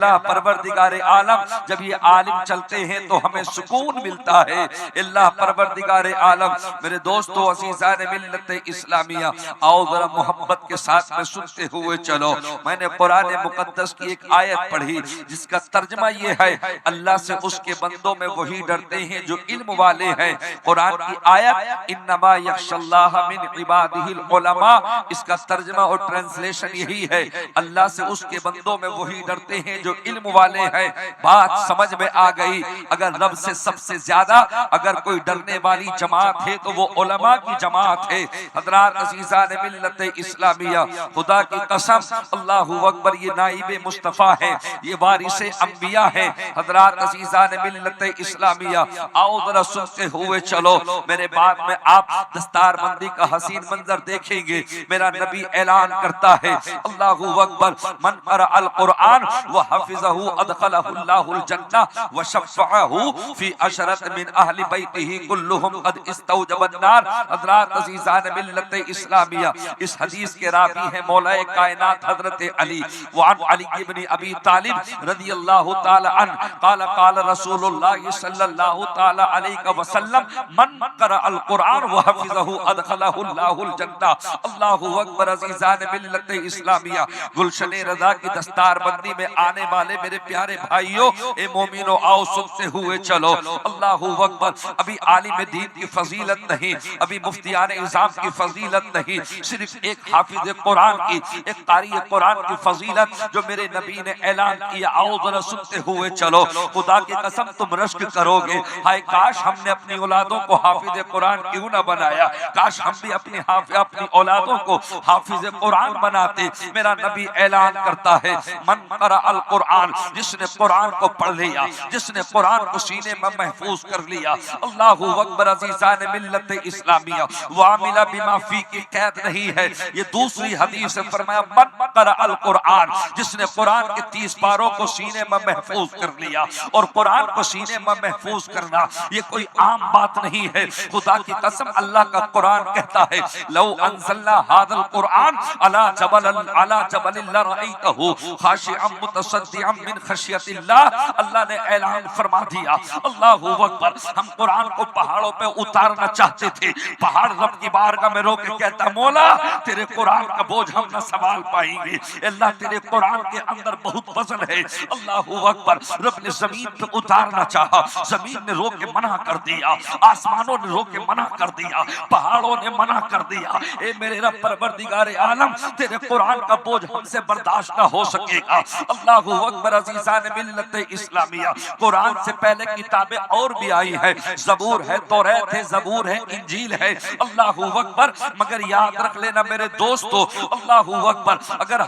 अल्लाह परवरदिगार आलम जब ये आलिम चलते हैं तो हमें सुकून मिलता है। अल्लाह परवरदिगार आलम मेरे दोस्तों अज़ीज़ान मिल्लत इस्लामिया, आओ जरा मोहब्बत के साथ में सुनते हुए चलो। मैंने कुरान मुकद्दस की एक आयत पढ़ी जिसका तर्जमा ये है, अल्लाह से उसके बंदों में वही डरते हैं जो इल्म वाले हैं। कुरान की आयत इन्नमा यख्शल्लाह मिन इबादिहिल उलमा, इसका तर्जमा और ट्रांसलेशन यही है, अल्लाह से उसके बंदों में वही डरते हैं जो इल्म वाले हैं। बात समझ में आ गई। अगर रब से सबसे ज्यादा अगर कोई डरने वाली जमात है तो वो उलमा की जमात है। हज़रात अज़ीज़ान मिल्लत इस्लामिया, खुदा की कसम, अल्लाहु अकबर, ये नाइबे मुस्तफ़ा है, ये वारिसे अंबिया है। हज़रात अज़ीज़ान मिल्लत इस्लामिया, आओ जरा सुनते हुए चलो। मेरे बाद में आप दस्तारबंदी का हसीन मंजर देखेंगे। मेरा नबी ऐलान करता है, अल्लाहु अकबर, मन क़रा अल कुरान व हफ़िज़हु अदख़लहुल्लाहुल जन्नह व शफ़अहु फ़ी अशरत मिन अहलि बैतिही कुल्लुहुम क़द इस्तौजबन नार। हज़रात अज़ीज़ान मिल्लत इस्लामिया, इस हदीस के रावी हैं मौलाए कायनात हज़रत अली। व अन अली इब्न अबी तालिब रज़ियल्लाहु तआला अन्हु क़ाल क़ाल रसूलुल्लाह सल्लल्लाहु तआला अलैहि वसल्लम मन क़रा अल कुरान व हफ़िज़हु अदख़लहुल्लाहुल जन्नह। अल्लाहु अकबर। अज़ीज़ान मिल्लत इस्लामिया, गुलशन रज़ा की दस्तारबंदी में आने वाले मेरे प्यारे भाइयों, ए मोमिनो, आओ सुनते हुए चलो। अल्लाहु अकबर। अभी आलिम दीन की फजीलत नहीं, अभी मुफ्तियान इज़ाम की फजीलत नहीं, सिर्फ एक हाफिज कुरान की, एक कारी कुरान की फजीलत जो मेरे नबी ने ऐलान किया। आओ जरा सुनते हुए चलो। खुदा की कसम तुम रश्क करोगे, हाय काश हमने अपनी औलादों को हाफिज कुरान क्यों ना बनाया। काश हम भी अपनी औलादों को हाफिज कुरान बनाते। मेरा नबी ऐलान करता है, मन क़रा अल कुरान, जिसने कुरान को पढ़ लिया, जिसने कुरान को सीने में महफूज कर लिया। अल्लाहु अकबर। अज़ीज़ान मिल्लत इस्लामिया, वामिला बिमा फी की कैद नहीं है, ये दूसरी हदीस से फरमाया, मन क़रा अल कुरान, जिसने कुरान के 30 पारों को सीने में महफूज कर लिया। और कुरान को सीने में महफूज करना ये कोई आम बात नहीं है। खुदा की कसम, अल्लाह का कुरान कहता है, लौ अंज़लना हाज़ल कुरान अला जबलिन लरअयतहु खाशिअम मुतसद्दिअम मिन खशियतिल्लाह। अल्लाह ने ऐलान फरमा दिया, अल्लाहु अकबर, हम कुरान को पहाड़ों पे उतारना चाहते थे। पहाड़ रब की बारगाह में रोके कहता, मौला तेरे कुरान का बोझ हम न संभाल पाएंगे। अल्लाह तेरे कुरान के अंदर बहुत वजन है। अल्लाहु अकबर। रब ने जमीन पे उतारना चाहा, जमीन ने रोक के मना कर दिया, आसमानों ने रोक के मना कर दिया, पहाड़ों ने मना कर दिया। ए मेरे रब परवरदिगार आलम, तेरे कुरान का बोझ हमसे बर्दाश्त ना हो सकेगा। अल्लाहु अकबर। अज़ीज़ान मिल्लत इस्लामिया, कुरान से पहले किताबें और भी आई है, ज़बूर है, तौरात है, ज़बूर है, इंजील है। अल्लाहु अकबर। मगर याद रख लेना मेरे दोस्तों, अल्लाहु अकबर, अगर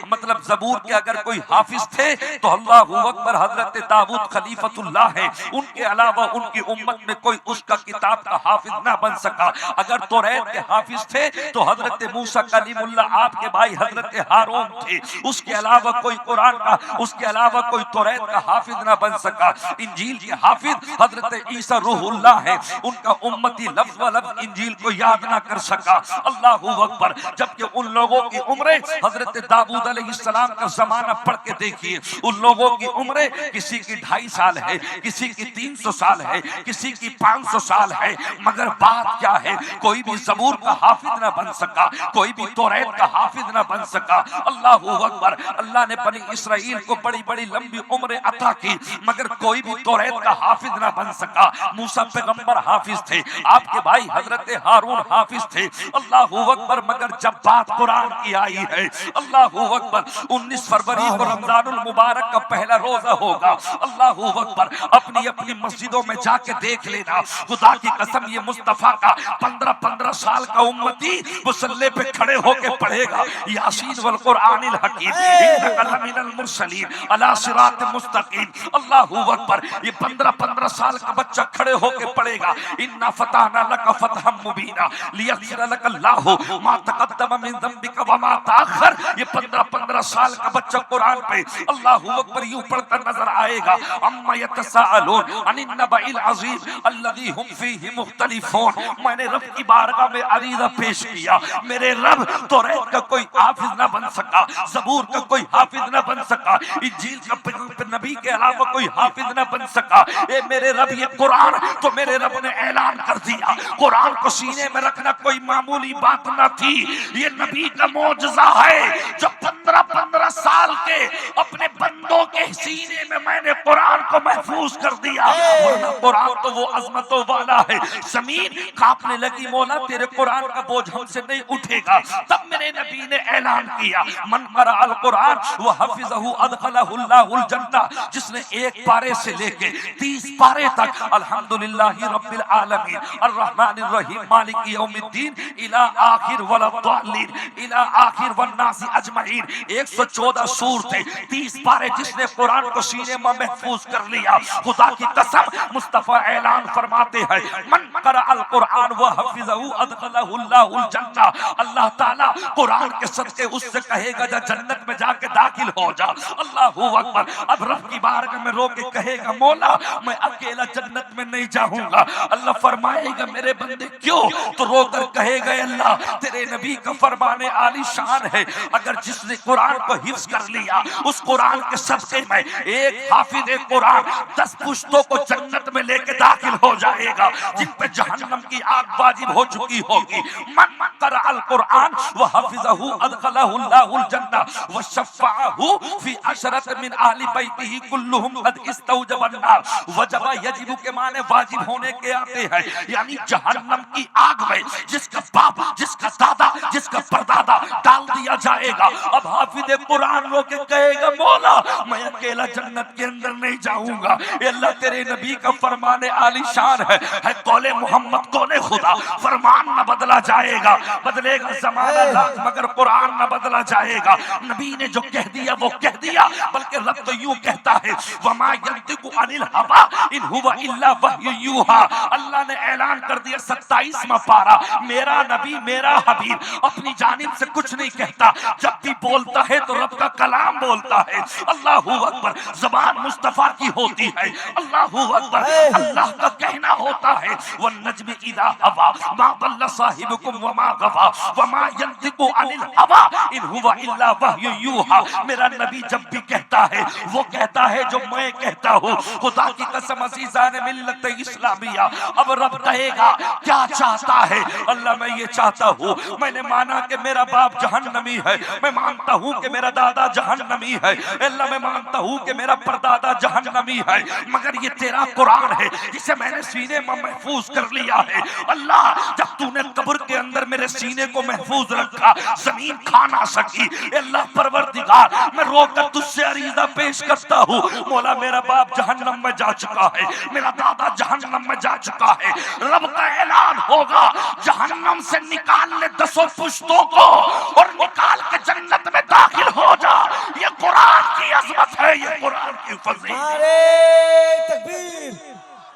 मतलब ज़बूर के अगर कोई हाफिज थे तो अल्लाहु अकबर हजरत दाऊद खलीफतुल्लाह है, उनके अलावा उनकी उम्मत में कोई उसका किताब का हाफिज ना बन सका। अगर तौरात के हाफिज थे तो हजरत मूसा कलीमुल्लाह आपके भाई हजरत हारून थे, उसके अलावा कोई कुरान का, उसके अलावा कोई तौरात का हाफिज ना बन सका। इंजील के हाफिज हजरत ईसा रूहुल्लाह है, उनका उम्मती लफ्ज़ व लफ्ज़ इंजील को याद ना कर सका। अल्लाहु अकबर। जबकि उन लोगों की उम्रें, हजरत दाऊद अलैहिस्सलाम का जमाना पढ़ के देखिए, उन लोगों की उम्रें किसी की 2.5 साल है, किसी की 300 साल है, किसी की 500 साल है। मगर बात क्या है, कोई भी ज़बूर का हाफिज ना बन सका, कोई भी तौरात का हाफिज ना बन सका। अल्लाहु अकबर। अल्लाह ने बनी इसराइल को बड़ी बड़ी लंबी उम्रें अता की, मगर कोई भी तौरात का हाफिज ना बन सका। मूसा पैगंबर हाफिज थे, आपके भाई हजरत हारून हाफिज थे। अल्लाहु अकबर। मगर जब बात कुरान की आई है, अल्लाहु अकबर, 19 फरवरी को रमजानुल मुबारक का पहला रोजा होगा। अल्लाहु अकबर। अपनी अपनी मस्जिदों में जाके देख लेना, खुदा की कसम, ये मुस्तफा का 15-15 साल का उम्मती मुसल्ले पे खड़े होके पढ़ेगा, यासीन वल कुरानिल हकीम इन्नका लमिनल मुरसलीन अला सिरात मुस्तकीम। अल्लाहु अकबर। ये 15-15 साल का बच्चा खड़े होके पढ़ेगा, इन्ना फतहना लका फतहम मुबीना लियग़फिर लक अल्लाहु मा तक़द्दम मिन ज़ंबिका व मा तअख़्ख़र। ये 15-15 साल का बच्चा कुरान पे अल्लाहु अकबर यूं पढ़ता नजर आएगा, अम्मा यतसाअलून अनिन नबइल अज़ीम अल्लज़ी हुम फ़ीही मुख़्तलिफ़ून। मैंने रब की बारगाह में अरीज़ा पेश किया, मेरे रब तौरात का कोई हाफिज ना बन सका, ज़बूर का कोई हाफिज ना बन सका, इंजील का नबी के अलावा कोई हाफिज न बन सका। ए मेरे रब, ये कुरान तो मेरे रब ने ऐलान कर दिया। कुरान को सीने में रखना कोई मामूली बात न थी, ये नबी का मौजज़ा है जो 15-15 साल के अपने बंदों के सीने में मैंने कुरान को महफूज कर दिया। वरना कुरान तो वो अजमतों वाला है। जमीन कांपने लगी, मौला तेरे कुरान का बोझ हमसे नहीं उठेगा। तब मेरे नबी ने ऐलान किया, मन क़रा अल कुरान व हफ़िज़हु अदख़लहुल्लाहुल जन्नह, जिसने एक पारे से लेके 30 पारे तक अल्हम्दुलिल्लाहि रब्बिल आलमीन अर्रहमानिर रहीम मालिकी यौमिद्दीन इला आखिर वलद्दालिन इला आखिर वन्नास अजमईन, 114 सूर थे, 30 पारे जिसने कुरान को सीने में महफूज कर लिया। खुदा की कसम, मुस्तफा ऐलान फरमाते हैं, मन क़रा अल कुरान व हफ़िज़हु अदख़लहुल्लाहुल जन्नह, अल्लाह ताला कुरान के सदके उससे कहेगा जा जन्नत में जाके दाखिल हो जा। अल्लाहू अकबर। अब रब की बारगाह में रो के कहेगा, मौला मैं अकेला जन्नत में नहीं जाऊंगा। अल्लाह फरमाएगा, मेरे बंदे क्यों? तो रोकर कहेगा, अल्लाह तेरे नबी का फरमाने आली शान है, अगर जिसने कुरान को हिफ्ज कर लिया, उस कुरान के सदके में एक हाफिज कुरान 10 पुश्तों को जन्नत में लेके दाखिल हो जाएगा, जिन पे जहन्नम की आग वाजिब हो चुकी होगी। मन क़रा अल कुरान व हफ़िज़हु अदख़लहुल्लाहुल जन्नह व शफ़अहु फी अशरत मिन अहली बैतिही कुल्लुहुम क़द इस्तौजबन नार। वजब यजिब के माने वाजिब होने के आते हैं, यानी जहन्नम की आग में जिसका बाप, जिसका दादा, जिसका परदादा डाल दिया जाएगा। अब हाफिज कुरान रो के कहेगा, मौला मैं अकेला जन्नत के अंदर नहीं जाऊंगा। अल्लाह तेरे नबी का फरमाने आली शान है कौले मोहम्मद कौले खुदा, फरमान न बदला जाएगा, बदलेगा ज़माना लाख मगर कुरान न बदला जाएगा। नबी ने जो कह दिया वो कह दिया, बल्कि रब तो यूं कहता है, वमा यंतिकु अनिल हवा इन हुवा इल्ला वह्यु यूहा। अल्लाह ने ऐलान कर दिया 27वां पारा, मेरा नबी मेरा हबीब अपनी जानिब से कुछ नहीं कहता, जब भी बोलता है तो रब का कलाम बोलता है। अल्लाहू अकबर। ज़बान मुस्तफा की होती है, अल्लाहू अकबर, अल्लाह का कहना होता है। वन नज्म इदा हवा मा दल्ला साहिबुकुम वमा गवा वमा यंतिकु अनिल हवा इन हुवा इल्ला वह्यु यूहा। मेरा नबी जब भी कहता है वो कहता है जो मैं कहता हूँ। खुदा की कसम अज़ीज़ान मिल्लत इस्लामिया, अब रब कहेगा क्या चाहता है? अल्लाह मैं ये चाहता हूँ, मैंने माना कि मेरा बाप जहन्नमी है, मैं मानता हूँ कि मेरा दादा जहन्नमी है, अल्लाह मैं मानता हूँ कि मेरा परदादा जहन्नमी है, मगर ये तेरा कुरान है जिसे मैंने सीने में महफूज कर लिया है। अल्लाह जब तूने कब्र के अंदर मेरे सीने को महफूज रखा, जमीन खा ना सकी। अल्लाह परवरदिगार, मैं रोकर तुझसे अरीज़ा पेश करता हूँ, मौला मेरा बाप जहन्नम में जा चुका है, मेरा दादा जहन्नम में जा चुका है। रब का ऐलान होगा, जहन्नम से निकाल ले 10 पुश्तों को और निकाल के जन्नत में दाखिल हो जा। ये कुरान की अज़मत है, ये कुरान की फजीलत। नारे तकबीर,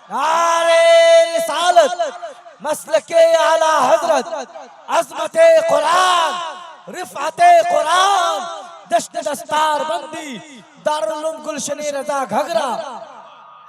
नारे रिसालत, मसलके आला हजरत, अज़मते कुरान, रिफ़अते कुरान, दश्त दस्तार बंदी, दारुल उलूम गुलशन रज़ा घगरा।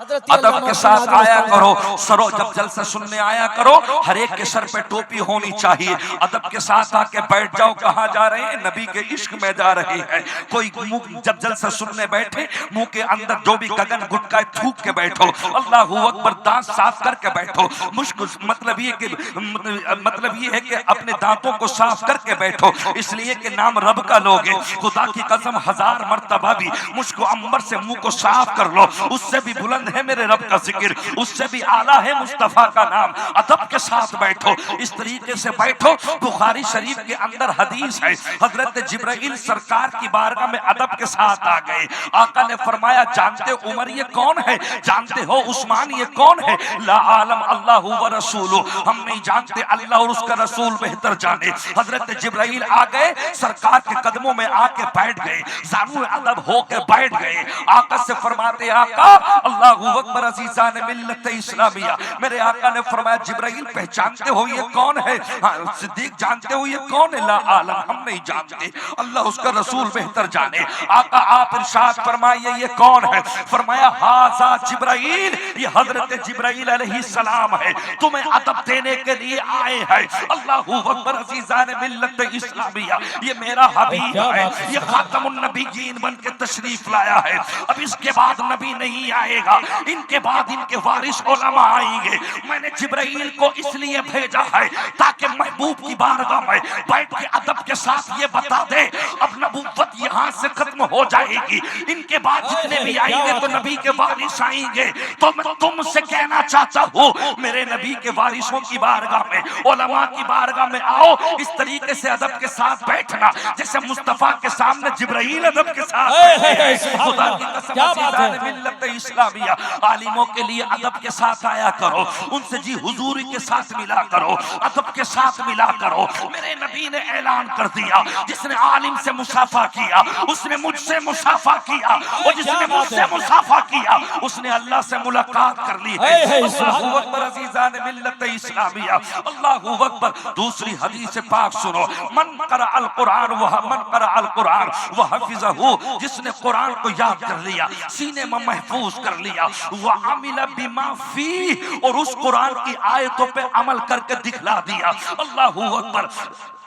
अदब के साथ आया करो, सरो जब जलसा सुनने आया करो, हर एक के सर पे टोपी होनी चाहिए। अदब के साथ आके बैठ जाओ। कहाँ जा रहे हैं? नबी के इश्क में जा रहे हैं। कोई मुंह जब जलसा सुनने बैठे, मुंह के अंदर जो भी गगन गुटका थूक के बैठो, अल्लाहू अकबर, दांत साफ करके बैठो। मुश्क मतलब ये है कि अपने दांतों को साफ करके बैठो, इसलिए कि नाम रब का लोगे। खुदा की कसम 1000 मर्तबा भी मुश्क अंबर से मुंह को साफ कर लो, उससे भी बुलंद है मेरे रब का जिक्र, उससे भी आला है मुस्तफा का नाम। अदब के साथ बैठो, इस तरीके से बैठो। बुखारी शरीफ के अंदर हदीस है, हजरत जिब्राइल सरकार की बारगाह में अदब के साथ आ गए। आका ने फरमाया, जानते हो उमर ये कौन है? जानते हो उस्मान ये कौन है? ला आलम अल्लाहु व रसूलु, हम नहीं जानते, अल्लाह और उसका रसूल बेहतर जाने। हजरत जिब्राइल आ गए, सरकार के कदमों में आके बैठ गए, जानू अदब होके बैठ गए। आका से फरमाते, आका अल्लाह अल्लाहू अकबर अज़ीज़ान मिल्लत इस्लामिया। मेरे आका ने फरमाया जिब्राइल पहचानते हो ये कौन है? हाँ, सिद्दीक जानते हो ये कौन है? ला आलम, हम नहीं जानते, अल्लाह उसका रसूल बेहतर जाने। आका आप इरशाद फरमाइए ये कौन है? फरमाया हाज़ा जिब्राइल, ये हजरत जिब्राइल अलैहिस्सलाम है, तुम्हें अदब देने के लिए आए हैं। अल्लाहू अकबर अज़ीज़ान मिल्लत इस्लामिया, ये मेरा हबीब है, ये खातमुन नबीयीन बन के तशरीफ लाया है। अब इसके बाद नबी नहीं आएगा, इनके बाद इनके वारिस उलमा आएंगे। मैंने जिब्राइल को इसलिए भेजा है ताकि महबूब की बारगाह में बैठ के अदब के साथ ये बता दे अब नबूवत यहाँ से खत्म हो जाएगी, इनके बाद जितने भी आएंगे तो नबी के वारिस आएंगे। तो मैं तुमसे कहना चाहता हूँ मेरे नबी के वारिसों की बारगाह में, उलमा की बारगाह में आओ, इस तरीके से अदब के साथ बैठना जैसे मुस्तफा के सामने जिब्राइल अदब के साथ बैठे। खुदा की कसम अज़ीज़ान मिल्लत इस्लामिया, आलिमों के लिए अदब के साथ आया करो, उनसे जी हुजूरी के साथ मिला करो, अदब के साथ मिला करो। मेरे नबी ने ऐलान कर दिया जिसने आलिम से मुसाफा किया उसने मुझसे मुसाफा किया, और जिसने मुझसे मुसाफा किया उसने अल्लाह से मुलाकात कर ली है। अल्लाहू अकबर अज़ीज़ान मिल्लत इस्लामिया, अल्लाहू अकबर। दूसरी हदीस पाक सुनो, मन क़रा अल कुरान व हफ़िज़हू, जिसने कुरान को याद कर लिया, सीने में महफूज कर लिया, व अमिल बिमा फी, और उस कुरान की आयतों पे अमल करके दिखला दिया। अल्लाहू अकबर।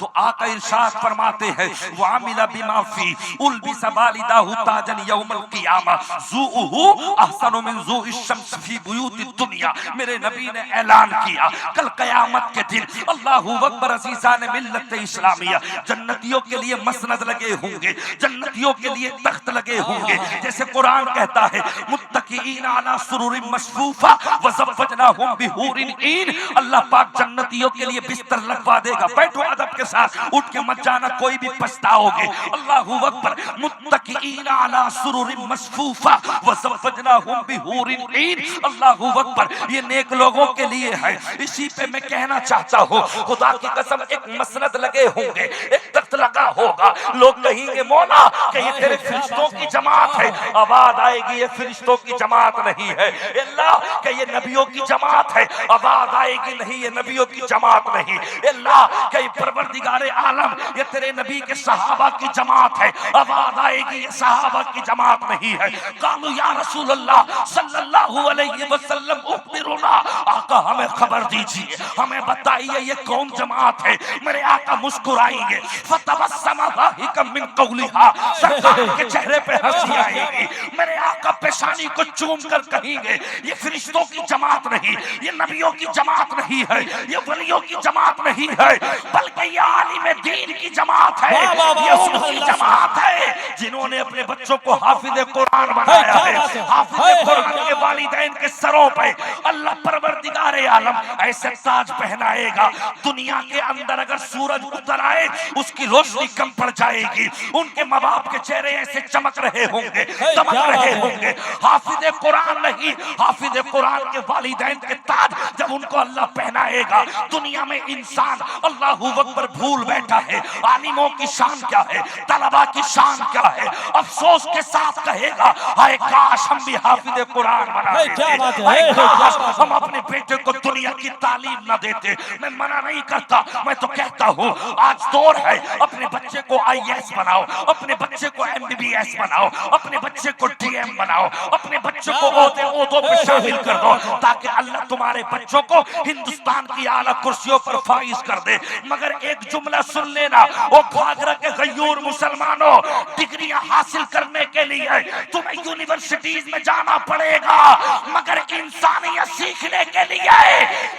तो आका इरशाद फरमाते हैं व अमिल बिमा फी उल्बिस वालिदाहु ताजन यौमल क़ियामा ज़ूउहु अहसनु मिन ज़ूइश शम्स फी बुयूति दुनिया। मेरे नबी ने ऐलान किया कल क़यामत के दिन अल्लाहू अकबर अज़ीज़ान मिल्लत इस्लामिया, जन्नतियों के लिए मसनद लगे होंगे, जन्नतियों के लिए तख्त लगे होंगे, जैसे कुरान कहता है मुत्तकीईन अला सुरुरिन मसफूफा व ज़व्वजनाहुम बिहूरिन ईन। अल्लाह पाक जन्नतियों के लिए बिस्तर लगवा देगा, बैठो अदब के साथ, उठ के मत जाना, कोई भी पछताओगे। अल्लाहू अकबर। मुत्तकीईन अला सुरुरिन मसफूफा व ज़व्वजनाहुम बिहूरिन ईन। अल्लाहू अकबर। ये नेक लोगों के लिए है। इसी पे मैं कहना चाहता हूँ, खुदा की कसम एक मसनद लगे होंगे, एक तख्त लगा होगा, लोग कहेंगे मौला कि ये तेरे फरिश्तों की जमात है। आवाज आएगी ये फरिश्तों की जमात नहीं है, अल्लाह कि ये नबियों की जमात है। आवाज आएगी नहीं ये नबियों की जमात नहीं, अल्लाह कि परवरदिगारे आलम ये तेरे नबी के सहाबा की जमात है। आवाज आएगी ये सहाबा की जमात नहीं है। कालू या रसूल अल्लाह सल्लल्लाहु अलैहि वसल्लम उखबिरुना, आका हमें खबर दीजिए, हमें बताइए ये कौन जमात है। मेरे आका मुस्कुराएंगे, फतबस्सम दाहिकम मिन कौलिहा, सरकार के चेहरे पे हंसी आएगी। मेरे आका पेशानी को चूम कर कहेंगे ये फरिश्तों की जमात नहीं, ये नबियों की जमात नहीं है, ये वलियों की जमात नहीं है, बल्कि ये आलिम दीन की जमात है। ये उनकी जमात है जिन्होंने अपने बच्चों को हाफिज़ कुरान बनाया है। हाफिज़ कुरान के वालिदैन के सरों पे अल्लाह परवरदिगारे आलम ऐसे ताज पहनाएगा, दुनिया के अंदर अगर सूरज उतर आए उसकी रोशनी कम पड़ जाएगी। उनके माँ बाप के चेहरे ऐसे चमक रहे होंगे, दमक रहे होंगे। हाफिज़ कुरान नहीं, हाफिज़ कुरान के वालिदैन के ताज जब उनको अल्लाह पहनाएगा, दुनिया में इंसान अल्लाहू अकबर भूल बैठा है आलिमों की शान क्या है, तलबा की शान क्या है। अफसोस के साथ कहेगा हाय काश हम भी हाफिज़ कुरान बना देते, हाय काश हम अपने बेटे को दुनिया की तालीम न देते। मैं मना नहीं करता, मैं तो कहता हूँ आज दौर है, अपने बच्चे को IAS बनाओ, अपने बच्चे को MBBS बनाओ, अपने बच्चे को DM बनाओ, अपने बच्चे को ओहदों पे शामिल कर दो, ताकि अल्लाह तुम्हारे बच्चों को हिंदुस्तान की आला कुर्सियों पर फाइज कर दे। मगर एक जुमला सुन लेना, वो घाघरा के गयूर मुसलमानों, डिग्रियां हासिल करने के लिए तुम्हें यूनिवर्सिटीज में जाना पड़ेगा, मगर इंसानियत सीखने के लिए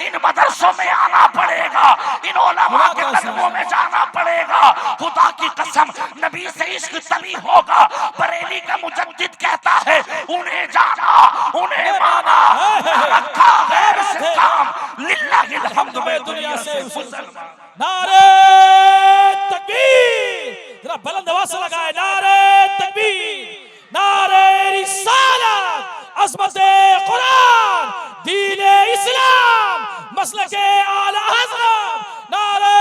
इन मदरसों में आना पड़ेगा, इन उलमा के कदमों में जाना पड़ेगा। खुदा की कसम नबी से इश्क तभी होगा। बरेली का मुजद्दिद कहता है उन्हें जाना, उन्हें माना, रखा गैर से काम, लिल्लाहिल हम्द में दुनिया से मुसलमान। नारे तकबीर, जरा बुलंद आवाज से लगाए नारे तकबीर, नारे रिसालत, अज़मते कुरान, दीने इस्लाम, मसलके आला हज़रत, नारे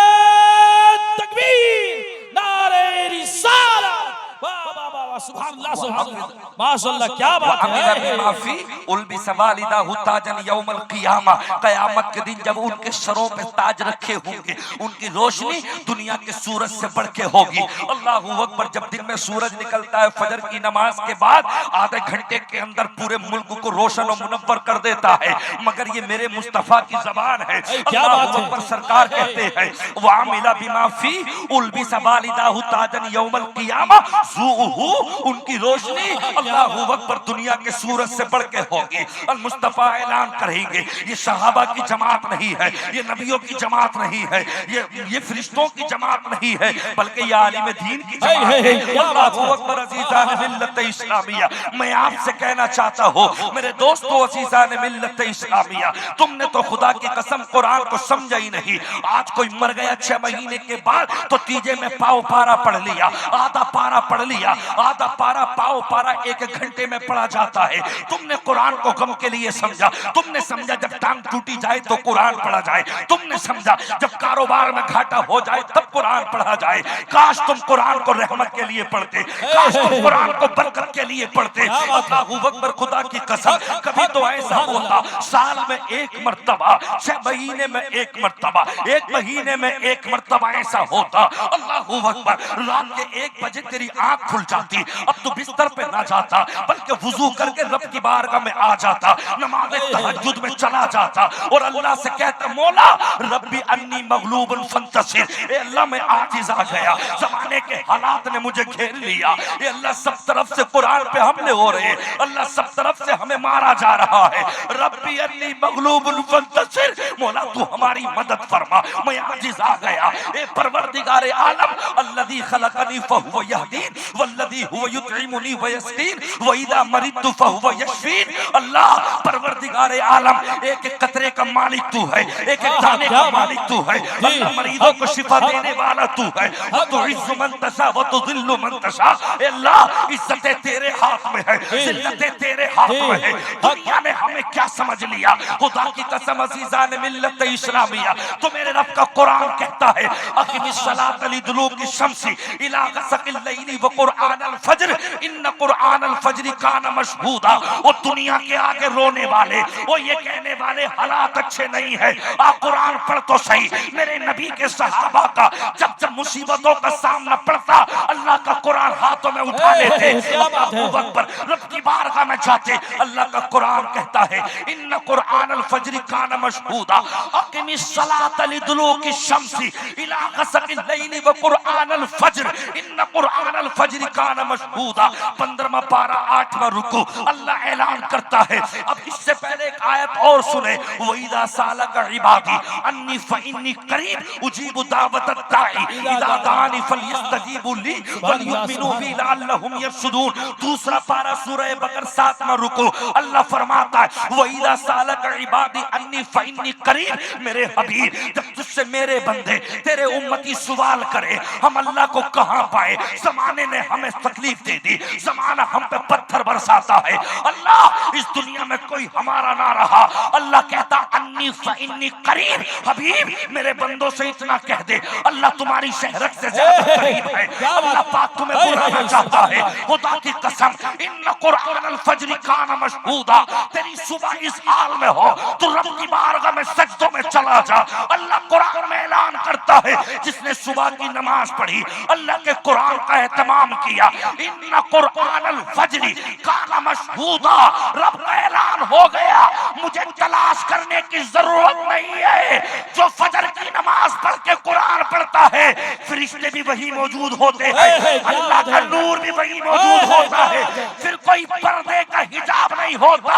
तकबीर, नारे रिसालत। वाह वाह वाह, सुभान अल्लाह, सुभान अल्लाह। माशाअल्लाह, क्या बात है। माफी उल्बी सवालिदा हुताजन यौमल क़ियामा, क़यामत के दिन जब उनके सरों पे ताज रखे होंगे, उनकी रोशनी दुनिया के सूरज से बढ़ के होगी। अल्लाहू अकबर। जब दिन में सूरज निकलता है फजर की नमाज के बाद, आधे घंटे के अंदर पूरे मुल्क को रोशन और मुनव्वर कर देता है, मगर ये मेरे मुस्तफा की जबान है। क्या बात है। पर सरकार कहते हैं वामिला बिमा फी उल्बी सवालिदाहु ताजन यौमल क़ियामा ज़ूहु, उनकी रोशनी अल्लाहू अकबर दुनिया के सूरज से बढ़ के होगी। और मुस्तफा ऐलान करेंगे ये सहाबा की जमात नहीं है, ये नबियों की जमात नहीं है, ये फरिश्तों की जमात नहीं है, बल्कि ये आलिम दीन की जमात है। अल्लाहू अकबर। अज़ीज़ान मिल्लत इस्लामिया, मैं आपसे कहना चाहता हूँ मेरे दोस्तों, अज़ीज़ान मिल्लत इस्लामिया, तुमने तो खुदा की कसम कुरान को समझा ही नहीं। आज कोई मर गया 6 महीने के बाद तो तीजे में पाव पारा पढ़ लिया, आधा पारा पढ़ लिया, आधा पारा पाव पारा 1 घंटे में पढ़ा जाता है। तुमने कुरान को गम के लिए समझा, तुमने समझा जब टांग टूटी जाए तो कुरान पढ़ा जाए, तुमने समझा जब कारोबार में घाटा हो जाए तब कुरान पढ़ा जाए। काश तुम कुरान को रहमत के लिए पढ़ते, काश तुम कुरान को बरकत के लिए पढ़ते। अल्लाहू अकबर। खुदा की कसम कभी तो ऐसा होता साल में 1 मर्तबा, 6 महीने में 1 मर्तबा, 1 महीने में 1 मर्तबा ऐसा होता। अल्लाहू अकबर। रात के 1 बजे तेरी आंख खुल जाती, अब तो बिस्तर पे ना जाता बल्कि वुजू करके रब की बारगाह में आ जाता, नमाज़े तहज्जुद में चला जाता और अल्लाह से कहता मौला रब्बी अन्नी मगलूबुन फंतसिर, ए अल्लाह मैं आजिज़ आ गया, जमाने के हालात ने मुझे घेर लिया। ए अल्लाह सब तरफ से कुरान पे हमले हो रहे, अल्लाह सब तरफ से हमें मारा जा रहा है। रब्बी अन्नी मगलूबुन फंतसिर, मौला तू हमारी मदद फरमा, मैं आजिज़ आ गया। ए परवरदिगार आलम अल्लज़ी खलक़नी फहुव यहदीन वल्लज़ी हुव युतइमुनी व यस्कीन व इज़ा मरिदतु फहुव यशफीन। अल्लाह परवरदिगार आलम, एक एक कतरे का मालिक तू है, एक एक दाने का मालिक तू है। अल्लाह मरीजों को शिफा देने वाला तू है। तुइज़्ज़ु मन तशा व तुज़िल्लु मन तशा। अल्लाह इज्जतें तेरे हाथ में है, जिल्लतें तेरे हाथ में है। दुनिया ने हमें क्या समझ लिया। खुदा की कसम अज़ीज़ान मिल्लत इस्लामिया, तो मेरे रब का कुरान कहता है अक़िमिस्सलात लिदुलूकी शम्सी इला ग़सक़िल लैली व क़ुरआनल फ़ज्र इन्न क़ुरआनल फ़ज्रि कान मशहूदा। वो दुनिया के आगे रोने वाले, वो ये कहने वाले हालात अच्छे नहीं है, आ कुरान पढ़ तो सही। मेरे नबी के सहाबा का जब जब मुसीबतों का सामना पड़ता अल्लाह का कुरान हाथों में उठा लेते, अल्लाहू अकबर, रब की बारगाह में जाते। अल्लाह का कुरान कहता है इन्न क़ुरआनल फ़ज्रि कान मशहूदा अक़िमिस्सलात लिदुलूकी शम्सी इला ग़सक़िल लैली व क़ुरआनल फ़ज्र इन्न क़ुरआनल फ़ज्रि कान मशहूदा। 15वां पारा 8वां रुकू अल्लाह ऐलान करता है। अब इससे पहले एक आयत और सुने, वइज़ा सालक इबादी अन्नी फ़इन्नी करीब उजीबु दावतद दाई इज़ा दानी फलयस्तजीबु ली वलयुमिनु बी लअल्लहुम यरशुदून। दूसरा पारा सूरह बकर 7वां रुकू अल्लाह फरमाता है वइज़ा सालक इबादी अन्नी फ़इन्नी करीब, मेरे हबीब जब तुझसे मेरे बंदे तेरे उम्मती सवाल करे हम अल्लाह को कहां पाए, जमाने ने हमें तकलीफ दे दी, जमाना हम पे पत्थर बरसाता है, अल्लाह इस दुनिया में कोई हमारा ना रहा। अल्लाह कहता अन्नी फ़इन्नी करीब, हबीब मेरे बंदों से इतना कह दे अल्लाह तुम्हारी शहरत से ज्यादा करीब है, अल्लाह पाक तुम्हें बुलाना चाहता है। खुदा की कसम इन्न क़ुरआनल फ़ज्रि कान मशहूदा, तेरी सुबह इस हाल में हो तो रब की बारगाह में सजदों में चला जा। अल्लाह कुरान में ऐलान करता है जिसने सुबह की नमाज पढ़ी, अल्लाह के कुरान का एहतमाम किया, इन्न क़ुरआनल फ़ज्रि कान मशहूदा, रब का ऐलान हो गया मुझे तलाश करने की जरूरत नहीं है। जो फजर की नमाज पढ़ के कुरान पढ़ता है फरिश्ते भी वही मौजूद होते हैं, अल्लाह का नूर भी वही मौजूद होता है, फिर कोई पर्दे का हिजाब नहीं होता।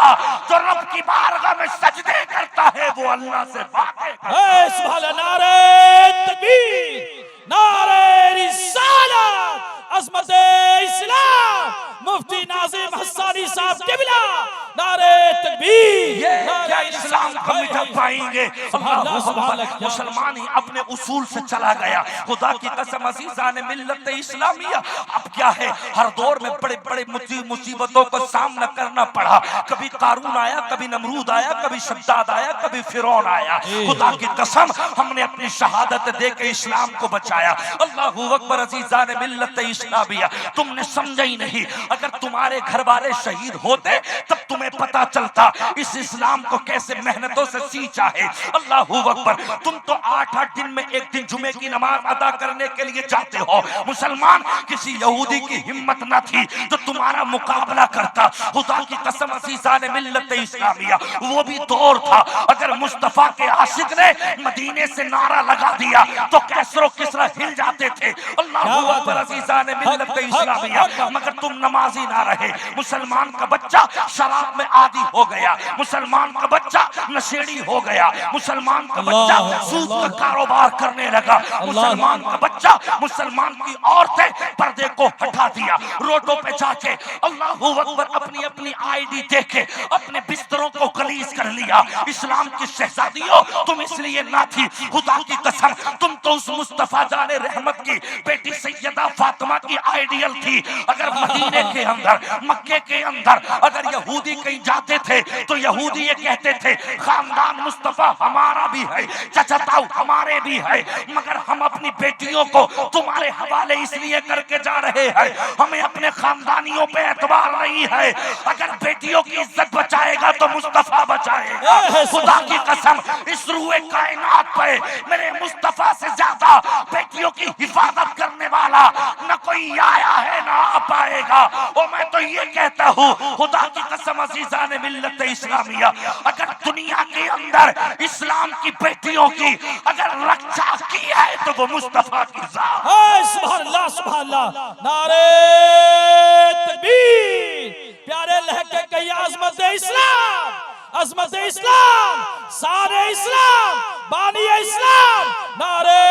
जो रब की बारगाह में सजदे करता है वो अल्लाह से बातें करता है। सुभान अल्लाह। नारे तकबीर, नारे रिसालत, अज़मत इस्लाम, मुफ्ती नाज़िम हस्सानी साहब क़िबला, नारे तकबीर। क्या इस्लाम को मिटा पाएंगे। अल्लाहू अकबर। मुसलमान ही अपने उसूल से चला गया। खुदा की कसम अज़ीज़ान मिल्लत इस्लामिया, अब क्या है, हर दौर में बड़े बड़े मुसीबतों का सामना करना पड़ा। कभी कारून आया, कभी नमरूद आया, कभी शद्दाद आया, कभी फिरौन आया। खुदा की कसम हमने अपनी शहादत दे के इस्लाम को बचाया। अल्लाहू अकबर। अज़ीज़ान मिल्लत इस्लामिया, तुमने समझा ही नहीं। अगर तुम्हारे घर वाले शहीद होते तब तुम्हें पता चलता इस इस्लाम को कैसे मेहनतों से सींचा है। अल्लाहू अकबर। तुम तो 8-8 दिन में एक दिन जुमे की नमाज अदा करने के लिए जाते हो। मुसलमान, किसी यहूदी की हिम्मत न थी तो तुम्हारा मुकाबला करता। खुदा की कसम अज़ीज़ान मिल्लत इस्लामिया, वो भी दौर था। अगर मुस्तफा के आशिक ने मदीने से नारा लगा दिया तो कैसरो किसरा हिल जाते थे। अल्लाहू अकबर। अज़ीज़ान मिल्लत इस्लामिया, मगर तुम नमाजी ना रहे। मुसलमान का बच्चा शराब में आदी हो गया, मुसलमान का बच्चा नशेड़ी हो गया, मुसलमान का बच्चा सूद का कारोबार करने लगा, मुसलमान का बच्चा, मुसलमान की औरतें पर्दे को हटा दिया। रोडों पे जाके अल्लाहू अकबर अपनी अपनी आईडी देके अपने बिस्तरों को गलीज कर लिया। इस्लाम की शहजादियों, तुम इसलिए ना थी। खुदा की कसम, तुम तो उस मुस्तफा जाने रहमत की बेटी सैयदा फातिमा की आइडियल थी। अगर मदीने के अंदर, मक्के के अंदर अगर यहूदी कहीं जाते थे तो यहूदी ये कहते थे, खानदान मुस्तफा हमारा भी है, चचताऊ हमारे भी है, मगर हम अपनी बेटियों को तुम्हारे हवाले इसलिए करके जा रहे हैं, हमें अपने खानदानियों पे एतबार नहीं है। अगर बेटियों की इज्जत बचाएगा तो मुस्तफा बचाएगा। खुदा की कसम, इस रूए कायनात पे मेरे मुस्तफा से ज्यादा बेटियों की हिफाजत करने वाला न कोई आया है ना आ पाएगा। और मैं तो ये कहता हूँ, खुदा की कसम अज़ीज़ान मिल्लत इस्लामिया, अगर दुनिया के अंदर इस्लाम की बेटियों की अगर रक्षा की है तो वो मुस्तफा की ज़ात। सुभान अल्लाह, सुभान अल्लाह। नारे तकबीर। प्यारे लहके कही अज़मत इस्लाम, अज़मत इस्लाम, सारे इस्लाम, बानी इस्लाम। नारे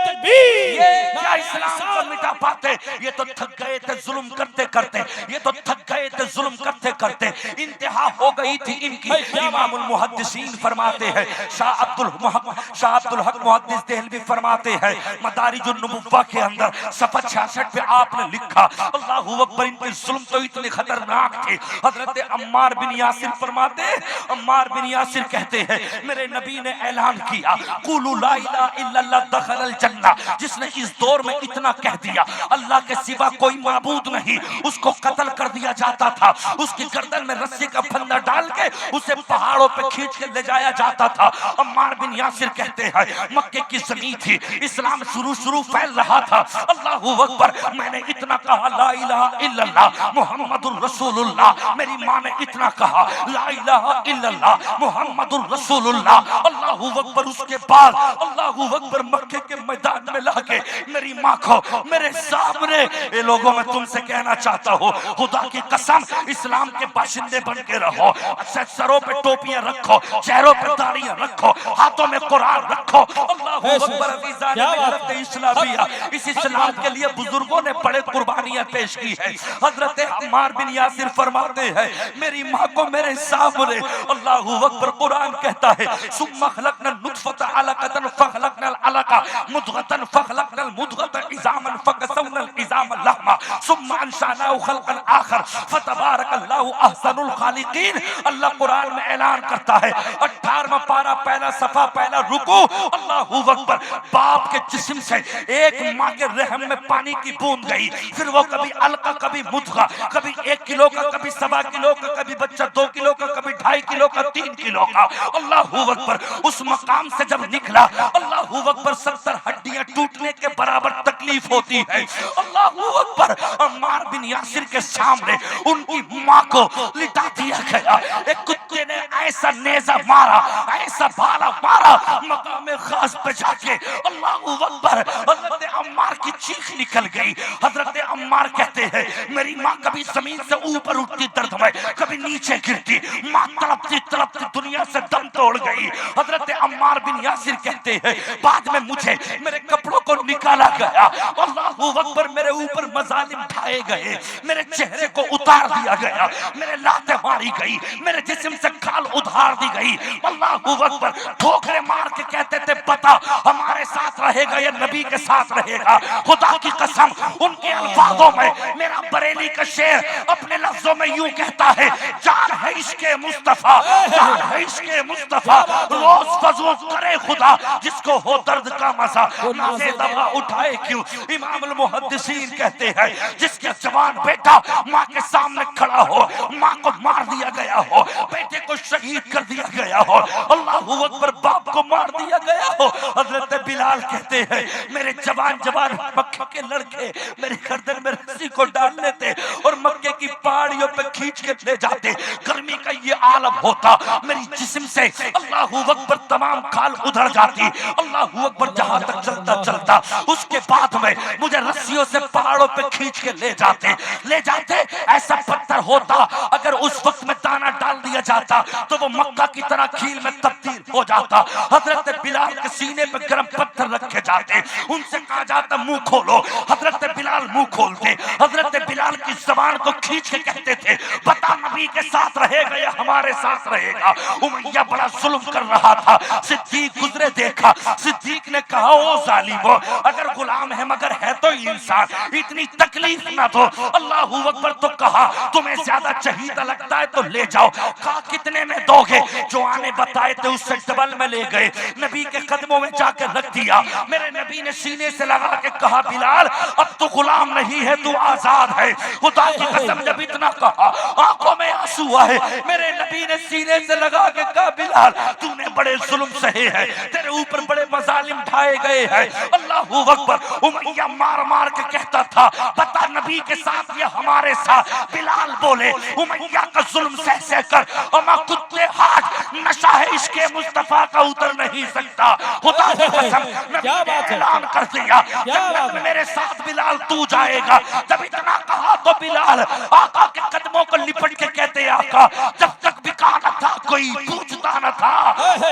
तकबीर। क्या इस्लाम को मिटा पाते? ये तो थक गए थे जुल्म करते करते, ये तो थक गए थे जुल्म करते करते, इंतहा हो गई थी इनकी। इमामुल मुहद्दिसीन फरमाते हैं, शाह अब्दुल हक मुहद्दिस देहलवी फरमाते हैं, मदारिजुन नबुव्वा के अंदर सफ़ा 66 पे आपने लिखा, अल्लाहू अकबर, इनके जुल्म तो इतने खतरनाक थे। हजरत अम्मार बिन यासिर फरमाते, अम्मार बिन यासिर कहते हैं, मेरे नबी ने ऐलान किया, कुलू ला इलाहा इल्लल्लाह दखलल जन्नह। जिसने इस दौर में इतना कह दिया अल्लाह के सिवा कोई माबूद नहीं, उसको कत्ल कर दिया जाता था। उसकी गर्दन में रस्सी का फंदा डाल के उसे पहाड़ों पे खींच के ले जाया जाता था। अम्मार बिन यासिर कहते हैं, मक्के की ज़मीन थी, इस्लाम शुरू फैल रहा था। अल्लाहू अकबर, मैंने इतना कहा ला इलाहा इल्लल्लाह मुहम्मदुर रसूलुल्लाह। मेरी माँ ने इतना कहा ला इलाहा इल्लल्लाह मुहम्मदुर रसूलुल्लाह। अल्लाहू अकबर, उसके बाद अल्लाहू अकबर मक्के के मैदान में लाके मेरी माँ को मेरे सामने, ये लोगों में तुमसे कहना चाहता हूँ, खुदा की कसम, इस्लाम के बाशिंदे बन के रहो। अच्छा, सरों पे टोपियां रखो, चेहरों पे दाढ़ियां रखो, हाथों में कुरान रखो। अल्लाहू अकबर। अज़ीज़ान मिल्लत इस्लामिया, इस इस्लाम के लिए बुजुर्गों ने बड़े कुर्बानियां पेश की है। हजरत अम्मार बिन यासिर फरमाते हैं, मेरी माँ को मेरे सामने, अल्लाहू अकबर, कुरान कहता है, सुम्मा खलक़नल नुत्फ़ता अलक़तन फ़खलक़नल अलक़ा मुद्ग़तन फ़खलक़नल मुद्ग़ता इज़ामन फ़कसवनल इज़ाम लहमा सुम्मा अंशानाहु ख़ल्क़न आख़र फ़तबारकल्लाहु अहसनुल ख़ालिक़ीन। अल्लाह कुरान में ऐलान करता है, 18वां पारा, पहला सफ़ा, पहला रुकू। अल्लाहू अकबर, बाप के जिस्म से एक माँ के रहम में पानी की बूंद गई, फिर वो कभी अलका, कभी मुद्ग़ा, कभी 1 किलो का, कभी 1.25 किलो का, कभी बच्चा 2 किलो का, कभी 2.5 किलो का, 3 किलो का। अल्लाहू अकबर, उस मकाम से जब निकला, अल्लाहू अकबर, 70 हड्डियां टूटने के बराबर तकलीफ होती है। अल्लाहू अकबर, अम्मार बिन यासिर के सामने उनकी माँ को लिटा दिया गया। एक कुत्ते ने ऐसा नेजा मारा, ऐसा भाला मारा, मकाम खास पे जाके, अल्लाहू अकबर, हजरत अम्मार की चीख निकल गई। हजरत अम्मार कहते हैं, मेरी माँ कभी जमीन से ऊपर उठती दर्द में, कभी नीचे गिरती, माँ तड़पती तड़पती दुनिया से दम तोड़ गई। हजरत अम्मार बिन यासिर कहते हैं, बाद में मुझे मेरे कपड़ों को निकाला गया। अल्लाहू अकबर, मेरे ऊपर मजालिम ढाए गए, मेरे चेहरे को उतार दिया गया, मेरे लातें मारी गई, मेरे जिस्म से खाल उधार दी गई। अल्लाहू अकबर, ठोकरे मार के कहते थे बता हमारे साथ रहेगा या नबी के साथ रहेगा। खुदा की कसम, उनके अल्फाजों में मेरा बरेली का शेर अपने लफ्जों में यूं कहता है, जान है इश्क़े मुस्तफा, जान है इश्क़े मुस्तफा, रोज फजू करे खुदा जिसको हो दर्द का मजा, नाज़े दवा उठाए क्यों। इमाम अल मुहद्दिसीन कहते हैं, जिसके जवान बेटा माँ के सामने खड़ा हो, माँ को मार दिया गया हो, बेटे को शहीद कर दिया गया हो, अल्लाहू अकबर, बाप को मार दिया गया हो। हजरत बिलाल कहते हैं, मेरे जवान जवान मक्के के लड़के मेरे गर्दन में रस्सी को डाल लेते और मक्के की पहाड़ियों पे खींच के ले जाते। गर्मी का ये आलम होता, मेरी जिस्म से अल्लाहू अकबर तमाम खाल उधर जाती। अल्लाहू अकबर, जहां तक चलता चलता उसके बाद में मुझे रस्सियों से पहाड़ों पे खींच के ले जाते। ऐसा पत्थर होता, अगर उस वक्त में दाना डाल दिया जाता तो वो मक्का की तरह खील में तब्दील हो जाता। हजरत बिलाल के सीने पे गर्म पत्थर रखे जाते, उनसे कहा जाता मुंह खोलो। हजरत बिलाल मुंह खोलते, हजरत बिलाल की जबान को खींच के कहते थे, बता नबी के साथ रहेगा या हमारे साथ रहेगा। उमैया बड़ा जुल्म कर रहा था, सिद्दीक गुजरे देखा, सिद्दीक ने कहा, ओ जालिमो, अगर गुलाम है मगर है तो इंसान, इतनी तकलीफ ना दो। अल्लाहू अकबर, तो कहा तुम्हें ज्यादा चाहिए लगता है तो ले जाओ। कहा कितने में दोगे? जो आने बताए थे उससे डबल में ले गए, नबी के कदमों में जाकर रख दिया। मेरे नबी ने सीने से लगा के कहा, बिलाल अब तो गुलाम नहीं है, तू आजाद है। खुदा की कसम, जब इतना कहा आंखों में आंसू आए। मेरे नबी ने सीने से लगा के कहा, बिलाल तूने बड़े जुल्म सहे हैं, तेरे ऊपर बड़े मजालिम ढाए गए हैं। अल्लाहू अकबर, उमैया मार मार के कहता था, बता नबी के साथ या हमारे साथ। बिलाल बोले, उमैया का जुल्म सह सह कर अमा कुत्ते हाथ, नशा है इश्क़े मुस्तफा का उतर नहीं सकता। खुदा की कसम, नबी ने ऐलान कर दिया, जन्नत में मेरे साथ बिलाल तू जाएगा। जब इतना कहा तो बिलाल आका के कदमों को लिपट के कहते, आका जब तक बिका न था कोई पूछता न था,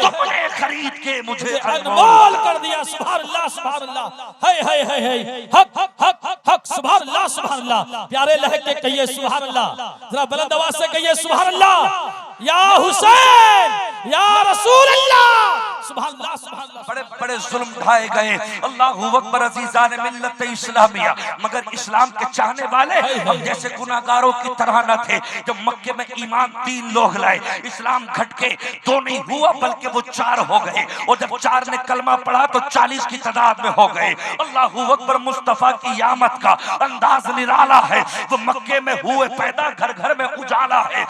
तुमने खरीद के मुझे अनमोल कर दिया। सुभान अल्लाह, सुभान अल्लाह, है हक हक हक हक, सुभान अल्लाह, सुभान अल्लाह। प्यारे लहके कहिए सुभान अल्लाह, जरा बुलंद आवाज से कहिए सुभान अल्लाह। या हुसैन, या रसूल अल्लाह, सुभान अल्लाह, सुभान अल्लाह। बड़े बड़े जुल्म ढाए गए। अल्लाहू अकबर, अज़ीज़ान मिल्लत इस्लामिया, मगर इस्लाम के चाहने वाले हम जैसे गुनाहगारों की तरह न थे। जब मक्के में ईमान 3 लोग लाए, इस्लाम घट के 2 नहीं हुआ बल्कि वो 4 हो गए, और जब 4 ने कलमा पढ़ा तो 40 की तादाद में हो गए। अल्लाहू अकबर, मुस्तफा की यामत का अंदाज निराला है। वो मक्के में हुए पैदा, घर घर में उजाला है।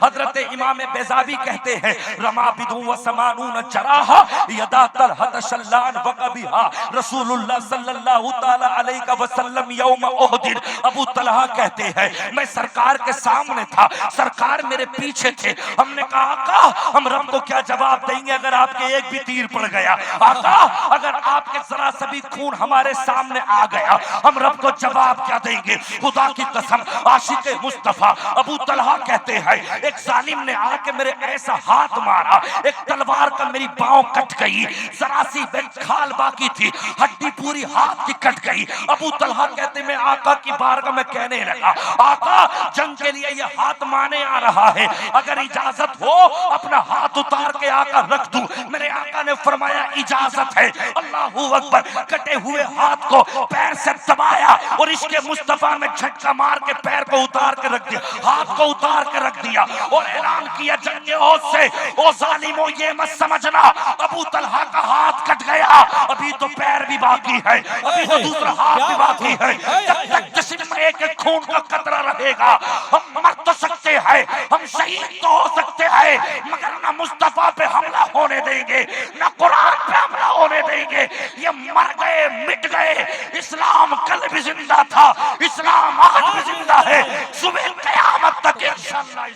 हजरत इमाम बेज़ावी कहते हैं, रमा बिदू व समानून चराहा यदा तलहत शल्लान वकबिहा रसूलुल्लाह सल्लल्लाहु तआला अलैहि वसल्लम यौम उहद। अबू तलहा कहते हैं, मैं सरकार के सामने था, सरकार मेरे पीछे थे। हमने कहा, आका हम रब को क्या जवाब देंगे अगर आपके एक भी तीर पड़ गया। आका अगर आपके जरा सा भी खून हमारे सामने आ गया, हम रब को जवाब क्या देंगे। खुदा की कसम, आशिक मुस्तफा अबू तलहा कहते हैं, एक जालिम ने आके मेरे ऐसा हाथ मारा, एक तलवार का मेरी पांव कट गई, जरा सी खाल बाकी थी, हड्डी पूरी हाथ की कट गई। अबू तलहा कहते, मैं आका की बारगाह में कहने लगा, आका जंग के लिए ये हाथ माने आ रहा है, अगर इजाजत हो अपना हाथ उतार के आका रख दूं। मेरे आका ने फरमाया, इजाजत है। अल्लाहू अकबर, कटे हुए हाथ को पैर से दबाया और इसके मुस्तफा में झटका मार के पैर को उतार के रख दिया, हाथ को उतार के रख दिया और ऐलान किया, जंगे ओहद से ओ जालिमो ये मत समझना अबू तलहा का हाथ कट गया, अभी तो पैर भी बाकी है, अभी तो दूसरा हाथ भी बाकी है। जब तक जिस्म में एक एक खून का कतरा रहेगा, हम मर तो सकते हैं, हम शहीद तो हो सकते हैं, मगर ना मुस्तफा पे हमला होने देंगे, ना कुरान पे हमला होने देंगे। ये मर गए, मिट गए। इस्लाम कल भी जिंदा था, इस्लाम आज भी जिंदा है, सुबह क़यामत तक इंशाअल्लाह।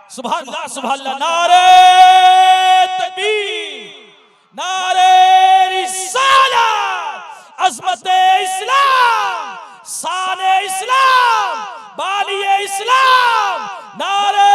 सुभान अल्लाह, सुभान अल्लाह। नारे तकबीर, नारे रिसालत, अज़मत इस्लाम, शान इस्लाम, बानी इस्लाम। नारे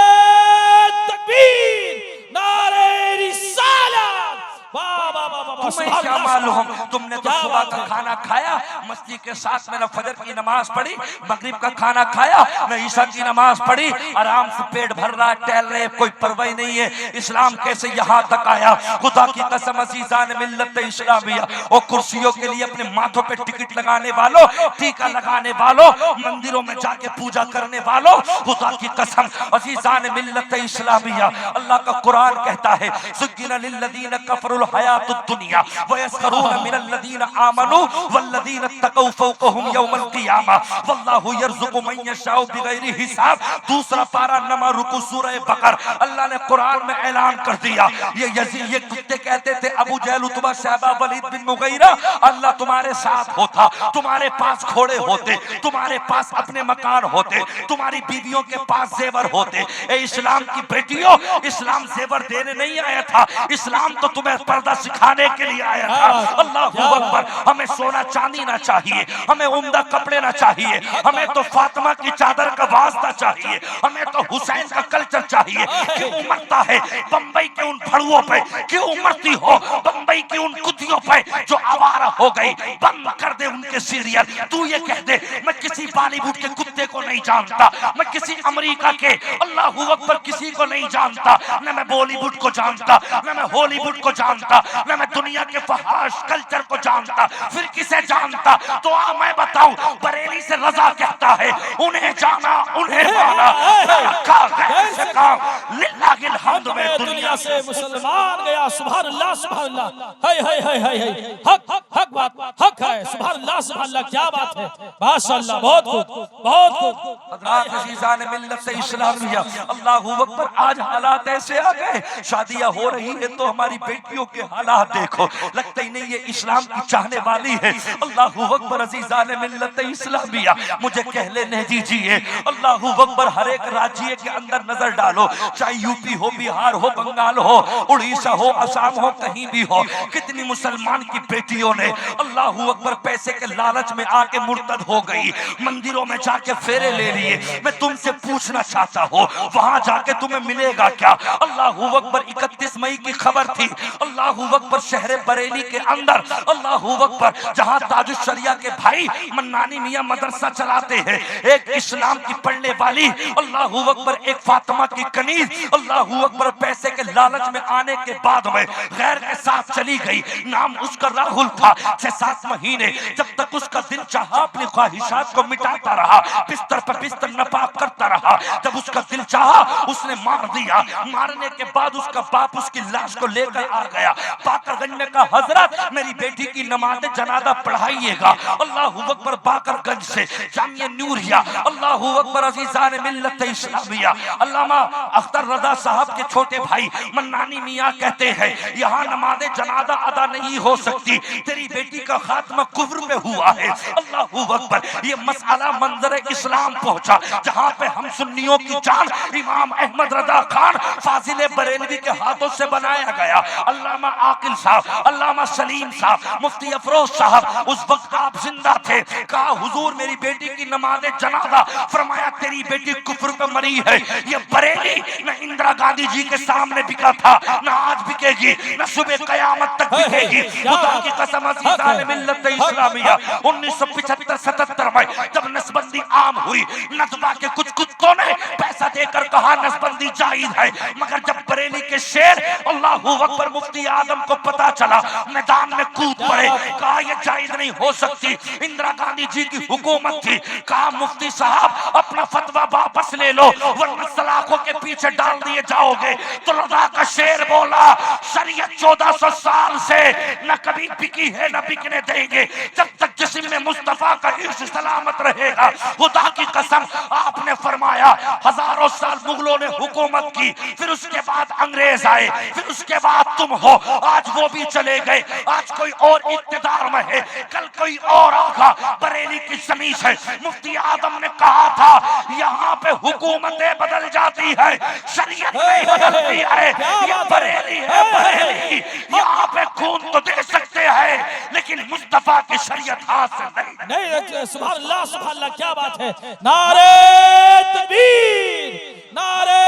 तकबीर, नारे रिसालत। वाह वाह वाह वाह, तुम्हें क्या अमालुहुम, तुमने तो क्या सुबह बात का है। खाना खाया मस्ती के साथ में, न फजर की नमाज पढ़ी, मगरिब का खाना खाया, न ईशा की नमाज पढ़ी, आराम से पेट भर रहा, टहल रहे, कोई परवाह नहीं है। इस्लाम कैसे यहाँ तक आया? खुदा की कसम अज़ीज़ान मिल्लत इस्लामिया, और कुर्सियों के लिए अपने माथों पे टिकट लगाने वालों, टीका लगाने वालों, मंदिरों में जाके पूजा करने वालों, खुदा की कसम अज़ीज़ान मिल्लत इस्लामिया, अल्लाह का कुरान कहता है सुज्जिना लिल्लज़ीना कफ़रुल हयातुद दुनिया व यसखरूना मिनल लज़ीना आमनू वल्लज़ीना तक़ौ फ़ौक़हुम यौमल क़ियामा वल्लाहु यर्ज़ुक़ु मन यशाउ बिग़ैरि हिसाब। दूसरा पारा नमा रुकू सूरह बकर, अल्लाह ने कुरान में ऐलान कर दिया, ये कुत्ते कहते थे अबू जहल, उतबा, शैबा, वलीद बिन मुगीरा, अल्लाह तुम्हारे साथ होता, तुम्हारे पास घोड़े होते, तुम्हारे पास अपने मकान होते, तुम्हारी बीवियों के पास जेवर होते। ए इस्लाम की बेटियों, इस्लाम जेवर देने नहीं आया था, इस्लाम तो तुम्हें पर्दा सिखाने के लिए आया था। अल्लाहू अकबर। हमें सोना चांदी ना चाहिए, हमें उम्दा कपड़े ना चाहिए, हमें तो फातिमा की चादर का वास्ता चाहिए, हमें तो हुसैन का कल्चर चाहिए। क्यों उमड़ता है बंबई के उन फड़ुओं पे? क्यों उमड़ती हो बंबई की उन कुतियों पे जो आवारा हो गई? बंद कर दे उनके सीरियल। तू ये कह दे मैं किसी बॉलीवुड के कुत्ते को नहीं जानता, मैं किसी अमेरिका के अल्लाहू अकबर किसी को नहीं जानता, न मैं बॉलीवुड को जानता, न मैं हॉलीवुड को जानता, न मैं दुनिया के फहाश कल्चर को जानता, फिर किसे जानता? तो आ मैं बताऊं, बरेली से रजा कहता है उन्हें जाना उन्हें माना, रखा गैर से काम, लिल्लाहिल हम्द में दुनिया से मुसलमान गया। सुभान अल्लाह, सुभान अल्लाह, हाय हाय हाय हाय हाय, हक हक बात हक है। सुभान अल्लाह, सुभान अल्लाह, क्या बात है, माशाअल्लाह, बहुत खूब, बहुत खूब। हज़रात अज़ीज़ान मिल्लत इस्लामिया, अल्लाहू अकबर। आज हालात ऐसे आ गए, शादियां हो रही है तो हमारी बेटियों के हालात देखो, लगता ही नहीं ये इस्लाम की चाहने वाली है। अल्लाहू अकबर। अज़ीज़ान मिल्लत इस्लामिया, मुझे कह लेने दीजिए, अल्लाहू अकबर। हर एक राज्य के अंदर नजर डालो, चाहे यूपी हो, बिहार हो, बंगाल हो, उड़ीसा हो, असम हो, कहीं भी हो, कितनी मुसलमान की बेटियों ने अल्लाहू अकबर पैसे के लालच में आके मुर्तद हो गई, मंदिरों में जाके फेरे ले लिए। मैं तुमसे पूछना चाहता हूँ वहां जाके तुम्हें मिलेगा क्या? अल्लाहू अकबर। 31 मई की खबर थी, अल्लाहू अकबर, शहर बरेली के अंदर, अल्लाहू अकबर, जहां ताजुश शरिया के भाई मन्नानी मियां मदरसा चलाते हैं, एक इस्लाम की पढ़ने वाली, अल्लाहू अकबर, एक फातिमा की कनीज, अल्लाहू अकबर, पैसे के लालच में आने के बाद में गैर के साथ चली गई। नाम उसका राहुल था। 6-7 महीने जब तक उसका दिल चाहा अपनी ख्वाहिशात को मिटाता रहा, बिस्तर पर बिस्तर नपाक करता रहा। जब उसका दिल चाहा उसने मार दिया। मारने के बाद उसका बाप उसकी लाश को लेकर आ गया। बाकरगंज में कहा हजरत मेरी बेटी की नमाज जनाजा पढ़ाइएगा। अल्लाहू अकबर। बाकरगंज से जामिया नूरिया, अल्लाहू अकबर। अज़ीज़ान मिल्लत इस्लामिया, अल्लामा अख्तर रजा साहब के छोटे भाई मन्नानी मियां कहते हैं यहाँ नमाज जनाजा अदा नहीं हो सकती, तेरी बेटी का खात्मा कुफ्र में हुआ है। अल्लाहू अकबर। ये मसला मंजर इस्लाम पहुंचा, जहां पे हम सुन्नियों की जान इमाम अहमद रजा खान फाजिल बरेलवी के हाथों से बनाया गया। अल्लामा आकिल साहब, अल्लामा सलीम साहब, मुफ्ती अफरोज साहब, उस वक्त आप जिंदा थे। कहा हुजूर मेरी बेटी की नमाज जनाजा, फरमाया तेरी बेटी कुफ्र पे मरी है। ये बरेली न इंदिरा गांधी जी के सामने बिका था, न आज बिकेगी, न सुबह कयामत तक बिकेगी। खुदा की कसम अज़ीज़ान मिल्लत इस्लामिया, 1975-77 में जब नसबंदी आम हुई, नजबा के कुछ कुत्तों ने पैसा देकर कहा नसबंदी जायज है, मगर जब बरेली के शेर अल्लाहू अकबर मुफ्ती आजम को पता चला, मैदान में कूद पड़े। कहा यह जायज नहीं हो सकती, इंदिरा गांधी जी की हुकूमत थी। कहा मुफ्ती साहब अपना फतवा वापस ले लो वरना सलाखों के पीछे डाल दिए जाओगे। तो रजा का शेर बोला शरीयत 1400 साल से न कभी बिकी है न बिकने देंगे जब तक जिस्म में मुस्तफा का इर्श सलामत रहेगा। खुदा की कसम आपने फरमाया हजारों साल मुगलों ने हुकूमत की, फिर उसके बाद अंग्रेज आए, फिर उसके बाद तुम हो, आज वो भी चले गए, आज कोई और इक़्तिदार में है, कल कोई और आगा। बरेली की जमीन है, मुफ्ती आदम ने कहा था यहाँ पे हुकूमतें बदल जाती है, शरीयत नहीं बदलती है। ये बरेली है, बरेली। यहाँ पे खून तो दे सकते हैं लेकिन मुस्तफा की शरीयत हाथ से नहीं। सुभान अल्लाह, सुभान अल्लाह, क्या बात है। नारे तकबीर, नारे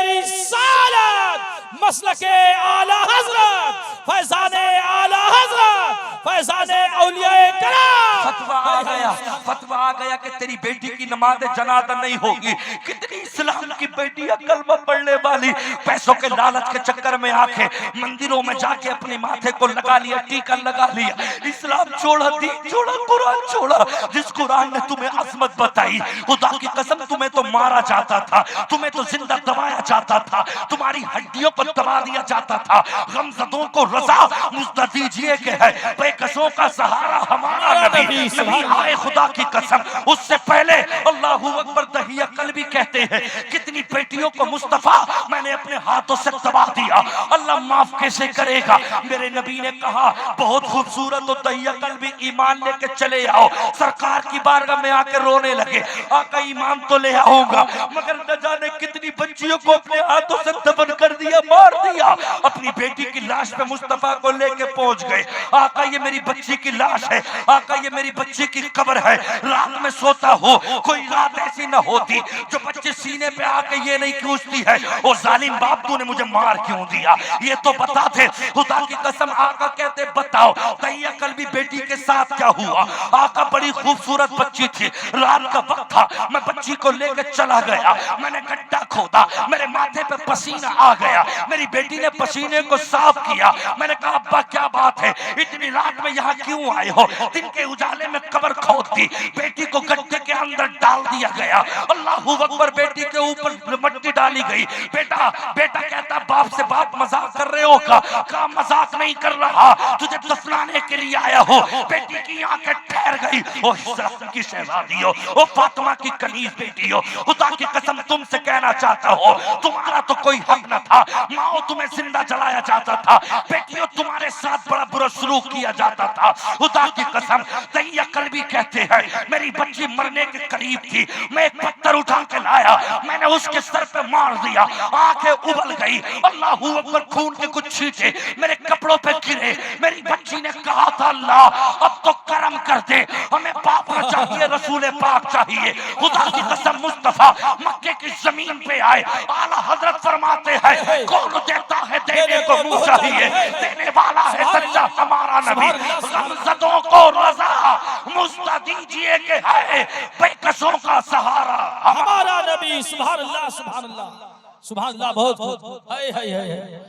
रिसालत, मसलके आला हजरत, फैजाने आला हजरत, फैजान औलियाए कराम। फतवा आ गया कि तेरी बेटी की नमाज जनाजा नहीं होगी। कितनी इस्लाम की बेटियां कलमा पढ़ने वाली पैसों के लालच के चक्कर में आके मंदिरों में जाके अपने माथे को लगा लिया, टीका लगा लिया, इस्लाम छोड़ा, दीन छोड़ा, कुरान छोड़ा। जिस कुरान ने तुम्हें अजमत बताई, खुदा की कसम तुम्हें तो मारा जाता था, तुम्हें तो जिंदा दबाया जाता था, तुम्हारी हड्डियों को दबा दिया जाता था। गमज़दों को रज़ा मुझे दीजिए के है, बेकसों का सहारा हमारा नबी। नबी आए खुदा की कसम, उससे पहले अल्लाहू अकबर दहिया कल्बी कहते हैं कितनी बेटियों को मुस्तफा मैंने अपने हाथों से दबा दिया, अल्लाह माफ कैसे करेगा। मेरे नबी ने कहा बहुत खूबसूरत हो दहिया कल्बी, ईमान लेके चले आओ। सरकार की बारगाह में आके रोने लगे, आका ईमान तो ले आऊंगा, मगर न जाने कितनी बच्चियों को अपने हाथों से दफन कर दिया, मार दिया। अपनी बेटी की लाश पे मुस्तफा को लेके पहुंच गए। आका ये मेरी बच्ची की लाश है, आका ये मेरी बच्ची की कब्र है। रात में सोता हो, कोई रात ऐसी न होती जो बच्चे सीने पे आके ये नहीं पूछती है ओ जालिम बाप तूने मुझे मार क्यों दिया, ये तो बता दे। खुदा की कसम आका कहते बताओ दहिया कल्बी बेटी के साथ क्या हुआ। आका बड़ी खूबसूरत बच्ची थी, रात का वक्त था, मैं बच्ची को लेकर चला गया, मैंने गड्ढा खोदा, मेरे माथे पे पसीना आ गया, मेरी बेटी ने पसीने को साफ किया। मैंने कहा अब्बा क्या बात है, इतनी रात में यहाँ क्यों आए हो। दिन के उजाले में कब्र खोद दी, बेटी को गड्ढे के अंदर डाल दिया गया। अल्लाहू अकबर, बेटी के ऊपर मट्टी डाली गई। बेटा बेटा कहता बाप से बाप मजाक कर रहे हो का मजाक नहीं कर रहा, तुझे दफनाने के लिए आया हो। बेटी की आंखें ठहर गई। ओ इस्लाम की शहजादी हो, ओ फातिमा की कनीज बेटी हो, खुदा की कसम तुमसे कहना चाहता हो तुम्हारा तो कोई हक न था। माओ तुम्हें जिंदा जलाया जाता था, बेटियों तुम्हारे साथ बड़ा बुरा सलूक किया जाता था। खुदा की कसम दहिया कल्बी कहते हैं मेरी बच्ची मरने के करीब थी, मैं एक पत्थर उठा के लाया, मैंने उसके सर पे मार दिया, आंखें उबल गई। अल्लाहू अकबर, खून के कुछ छींटे मेरे कपड़ों पे गिरे। मेरी बच्ची ने कहा था अल्लाह अब तो करम कर दे, हमें पाप न चाहिए, रसूल पाक चाहिए। खुदा की कसम मुस्तफा मक्के की जमीन पे आए, आला हजरत फरमाते हैं कौन देता है देने को मुंह चाहिए, देने वाला है सच्चा हमारा नबी। गमज़दों को रज़ा मुझे दीजिए के है, बेकसों का सहारा हमारा नबी। सुभान अल्लाह, सुभान अल्लाह, सुभान अल्लाह। बहुत हाय हाय हाय,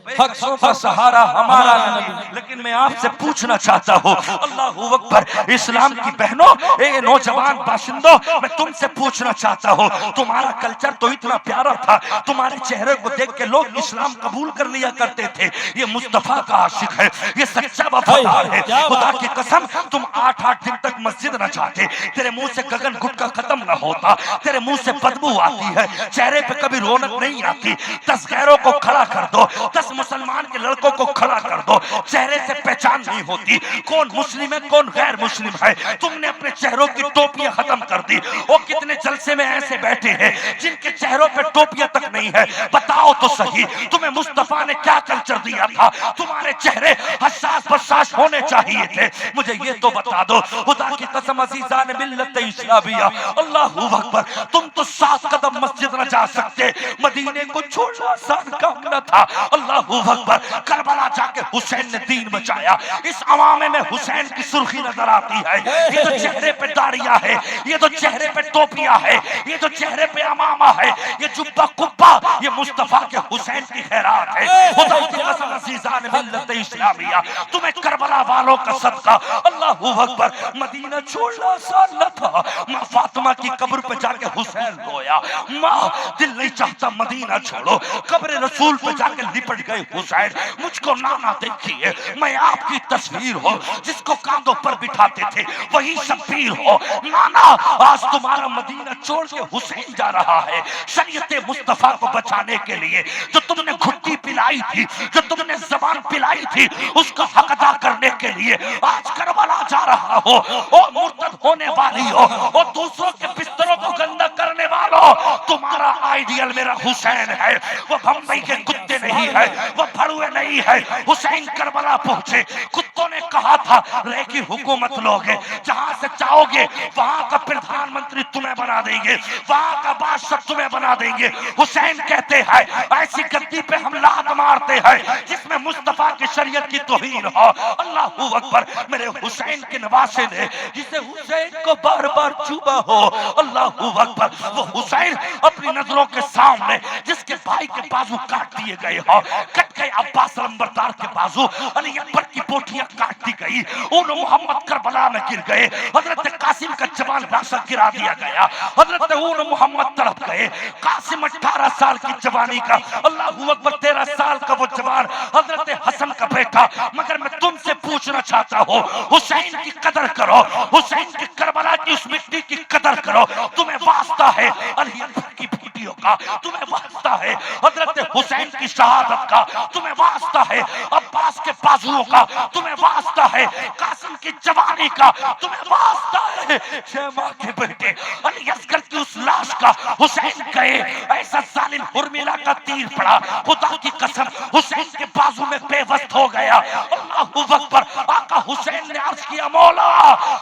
बेकसों का सहारा हमारा नबी। लेकिन मैं आपसे पूछना चाहता हूँ अल्लाहू अकबर, इस्लाम की बहनों, ए नौजवान बाशिंदों, मैं तुमसे पूछना चाहता हूँ तुम्हारा कल्चर तो इतना प्यारा था, तुम्हारे चेहरे को देख के लोग इस्लाम कबूल कर लिया करते थे। ये मुस्तफा का आशिक है, ये सच्चा वफादार है। खुदा की कसम तुम 8-8 दिन तक मस्जिद न जाते, तेरे मुंह से गगन गुटका खत्म न होता, तेरे मुंह से बदबू आती है, चेहरे पे कभी रौनक नहीं आती। 10 गैरों को खड़ा कर दो, 10 मुसलमान के लड़कों को खड़ा कर दो, चेहरे से पहचान नहीं होती कौन मुस्लिम है कौन गैर मुस्लिम है। तुमने अपने चेहरों की टोपियां खत्म कर दी। वो कितने जलसे में ऐसे बैठे हैं जिनके चेहरों पे टोपियां तक नहीं है। बताओ तो सही तुम्हें मुस्तफा ने क्या कल्चर दिया था। तुम्हारे चेहरे हसास बसास होने चाहिए थे, मुझे ये तो बता दो। खुदा की कसम अज़ीज़ान मिल्लत इस्लामिया, अल्लाहू अकबर, तुम तो 7 कदम मस्जिद न जा सकते, मदीने को छोड़ना आसान काम न था। अल्लाहू अकबर, करबला जाके हुसैन ने दीन बचाया। इस अवामे में हुसैन की सुर्खी नजर आती है। ये तो चेहरे पे दाढ़ियां है, ये तो चेहरे पे टोपियां है, ये तो चेहरे पे अमामा है, ये जुब्बा कुब्बा, ये मुस्तफा के हुसैन की खैरात है। खुदा की कसम अज़ीज़ान मिल्लत इस्लामिया, तुम्हें करबला वालों का सदका। अल्लाहू अकबर, मदीना छोड़ना आसान न था। माँ फातिमा की कब्र पे जाके हुसैन रोया, माँ दिल नहीं चाहता मदीना छोड़ो। कब्र रसूल पे जाके लिपट गए हुसैन, मुझको नाना देखिए, मैं आपकी तस्वीर हो, जिसको कांधों पर बिठाते थे वही शब्बीर हो। नाना आज तुम्हारा मदीना छोड़ के हुसैन जा रहा है, शरीयत मुस्तफा को बचाने के लिए। जो तुमने घुट्टी पिलाई थी, जो तुमने जबान पिलाई थी, उसका हक अदा करने के लिए आज करबला जा रहा हो। ओ मुर्तद होने वाली हो, और दूसरों के बिस्तरों को गंदा करने वालों, तुम्हारा आइडियल मेरा हुसैन है। वो बम्बई के कुत्ते नहीं है, वो फड़ुए नहीं है। हुसैन करबला पहुंचे, कुत्तों ने कहा था रह की हुकूमत लोगे, जहां से चाहोगे वहां का प्रधानमंत्री तुम्हें बना देंगे, वहां का बादशाह तुम्हें बना देंगे। हुसैन कहते हैं ऐसी गद्दी पे हम लात मारते हैं जिसमें मुस्तफा की शरीयत की तौहीन हो। अल्लाहू अकबर। मेरे हुसैन के नवासे ने जिसे हुसैन को बार बार चूमा हो, अल्लाहू अकबर, वो हुसैन अपनी नजरों के सामने जिसके भाई के बाजू काट दिए गए हो, कट गए अब्बास लंबरदार के बाजू, अली अकबर की पोटियां काट दी गई, उन मोहम्मद करबला में गिर गए, हजरत कासिम का जवान लाशा गिरा दिया गया, हजरत उन मोहम्मद तड़प गए। कासिम 18 साल की जवानी का, अल्लाहू अकबर 13 साल का वो जवान, हजरत हसन का बेटा। मगर मैं तुमसे पूछना चाहता हूँ, हुसैन की कदर करो, हुसैन की करबला की उस मिट्टी की कदर करो। तुम्हें वास्ता है अली अकबर की बेटियों का, तुम्हें वास्ता है हजरत हुसैन की शहादत का, तुम्हें वास्ता है अब्बास के बाजुओं का, तुम्हें वास्ता है कासिम की जवानी का, तुम्हें वास्ता है शहमा के बेटे अली असगर की उस लाश का। हुसैन गए, ऐसा जालिम हुर्मिला का तीर पड़ा, खुदा की कसम हुसैन के बाजू में बेवस्त हो गया। अल्लाहू अकबर। आका हुसैन ने अर्ज किया, मौला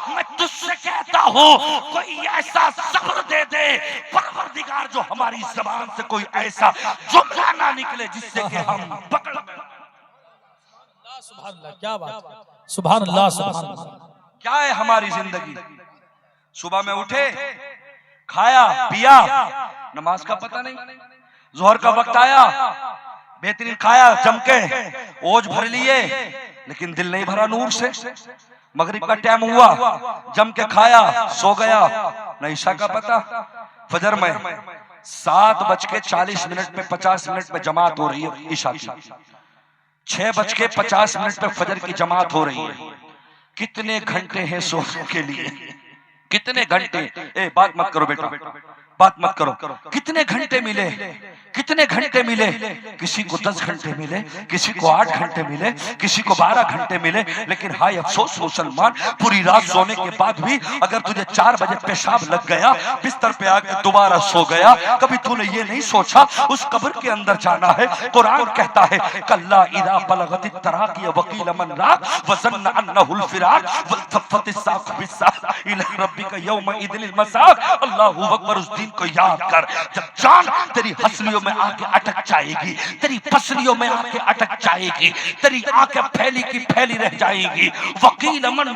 मैं तुझसे कहता हूँ कोई ऐसा सब्र दे दे परवरदिगार जो हमारी जबान से कोई ऐसा जुमला ना निकले जिससे कि हम पकड़ में। सुभान अल्लाह, क्या बात है, सुभान अल्लाह, सुभान अल्लाह। क्या है हमारी जिंदगी? सुबह में उठे, खाया पिया, नमाज का पता नहीं, जोहर का वक्त आया, बेहतरीन खाया जम के, ओज भर लिए, लेकिन दिल नहीं भरा नूर से। मगरिब का टाइम हुआ, जम के खाया, सो गया, न ईशा का पता। फजर में 7:40 पे 50 पे जमात हो रही है ईशा की, 6:50 पे फजर की जमात हो रही है। कितने घंटे हैं सोने के लिए? कितने घंटे? ए बात मत करो बेटा, बात मत करो। कितने घंटे मिले? कितने घंटे मिले? किसी को 10 घंटे मिले, किसी को 8 घंटे मिले, किसी को 12 घंटे मिले। लेकिन हाय अफसोस मुसलमान, पूरी रात सोने के बाद भी अगर तुझे 4 बजे पेशाब लग गया, बिस्तर पे आके दोबारा सो गया, कभी तूने ये नहीं सोचा उस कब्र के अंदर जाना है। कुरान कहता है कल्ला इदा बलगति तराकी वकील मन राक वज़न्न अन्नहुल फिराक वल्तफतिस साक़ बिस्साक़ इला रब्बिका यौमइदिल मसाक़। अल्लाहू अकबर। उस दिन को याद कर जब जान तेरी हसलियों में आके अटक जाएगी, तेरी पसलियों में आके अटक जाएगी, तेरी आंखें फैली की फैली रह जाएगी। वकील मन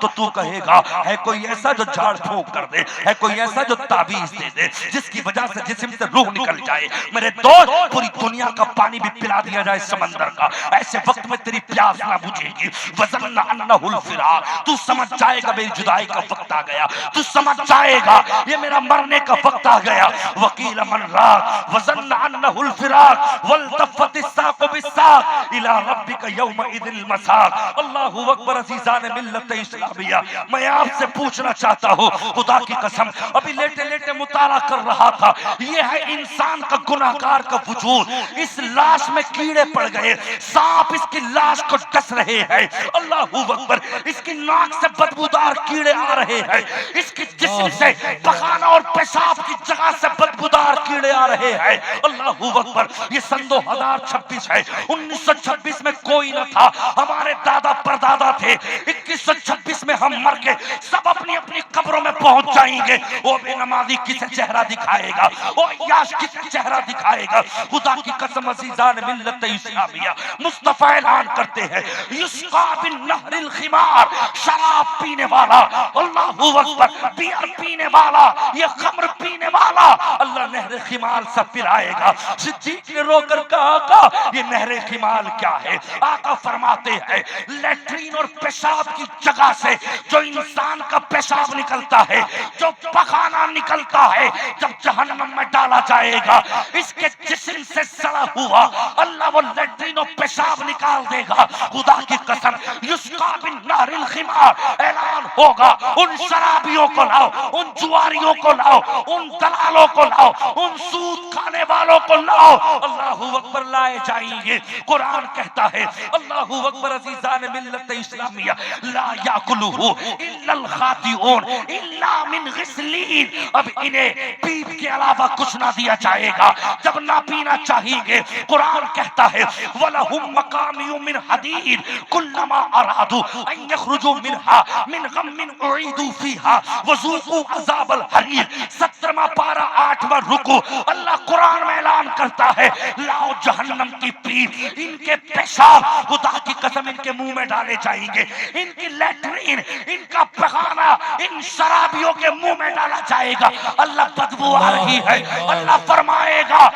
तो तू कहेगा है कोई ऐसा जो झाड़ फूंक कर दे, है कोई ऐसा जो ताबीज दे दे जिसकी वजह से जिस्म से रूह निकल जाए। मेरे दोस्त, पूरी दुनिया का पानी भी पिला दिया जाए समंदर का, ऐसे वक्त में तेरी प्यास ना बुझेगी। वज़न्न अन्नहुल फिराक। तू समझ जाएगा मेरी जुदाई का वक्त आ गया, तू समझ जाएगा ये मेरा मरने का वक्त आ गया। वकील मन राक वज़न्न अन्नहुल फिराक वल्तफतिस साक़ बिस्साक़ इला रब्बिका यौमइदिल मसाक़। अल्लाहू अकबर। अज़ीज़ान मिल्लत इस्लामिया, मैं आपसे पूछना चाहता हूँ, खुदा की कसम अभी लेटे लेटे मुताला कर रहा था, ये है इंसान का गुनाहगार का वजूद। इस लाश में कीड़े पड़ गए, सांप इसकी लाश को डस रहे हैं। अल्लाहू अकबर। इसकी नाक से बदबूदार कीड़े आ रहे हैं, इसकी जिस्म से पखाना और पेशाब की जगह से बदबूदार कीड़े आ रहे हैं। अल्लाहू अकबर। ये सन 2026 है, 1926 में कोई न था, हमारे दादा परदादा थे। 2126 में हम मर के सब अपनी अपनी कब्रों में पहुंच जाएंगे। वो बेनमाजी किसे चेहरा दिखाएगा, वो याश किसे चेहरा दिखाएगा। खुदा की कसम अज़ीज़ान मिल्लत इस्लामिया, मुस्तफा ऐलान करते हैं युस्का बिन नहरिल खिमार, शराब पीने वाला, अल्लाहू अकबर, बियर पीने वाला, ये खम्र पीने वाला अल्लाह नहर खिमाल से पिलाएगा। सिद्दीक ने रोकर कहा आका ये नहर खिमाल क्या है? आका फरमाते हैं लैट्रीन और पेशाब की जगह से जो इंसान का पेशाब निकलता है, जो पखाना निकलता है, जब जहन्नम में डाला जाएगा, इसके जिस्म से सड़ा हुआ अल्लाह वो लैट्रीन और पेशाब निकाल देगा। खुदा की कसम युस्का बिन नहरिल खिमार। ऐलान होगा उन शराबियों को लाओ, उन जुआरियों को लाओ, उन दलालों को लाओ, उन सूद खाने वालों को लाओ। अल्लाहू अकबर। लाए जाएंगे। कुरान कहता है अल्लाहू अकबर। अज़ीज़ान मिल्लत इस्लामिया, ला याकुलुहु इल्लल खातिऊन इल्ला मिन गिस्लीन। अब इन्हें पीप के अलावा कुछ ना दिया जाएगा जब ना पीना चाहेंगे। कुरान कहता है वलहुम मकामियु मिन हदीद कुल्लमा अरादू अन यखरुजू मिनहा मिन गम्मिन उईदू फीहा वज़ूक़ू अज़ाबल हरीक़। 17वां पारा 8वां रुकू, अल्लाह कुरान में ऐलान करता है, लाओ जहन्नम की पीप, इनके पेशाब खुदा की कसम इनके मुंह में डाले जाएंगे, इनकी लैट्रीन, इनका पखाना इन शराबियों के मुंह में डाला जाएगा। अल्लाह बदबू आ रही है, अल्लाह फरमाएगा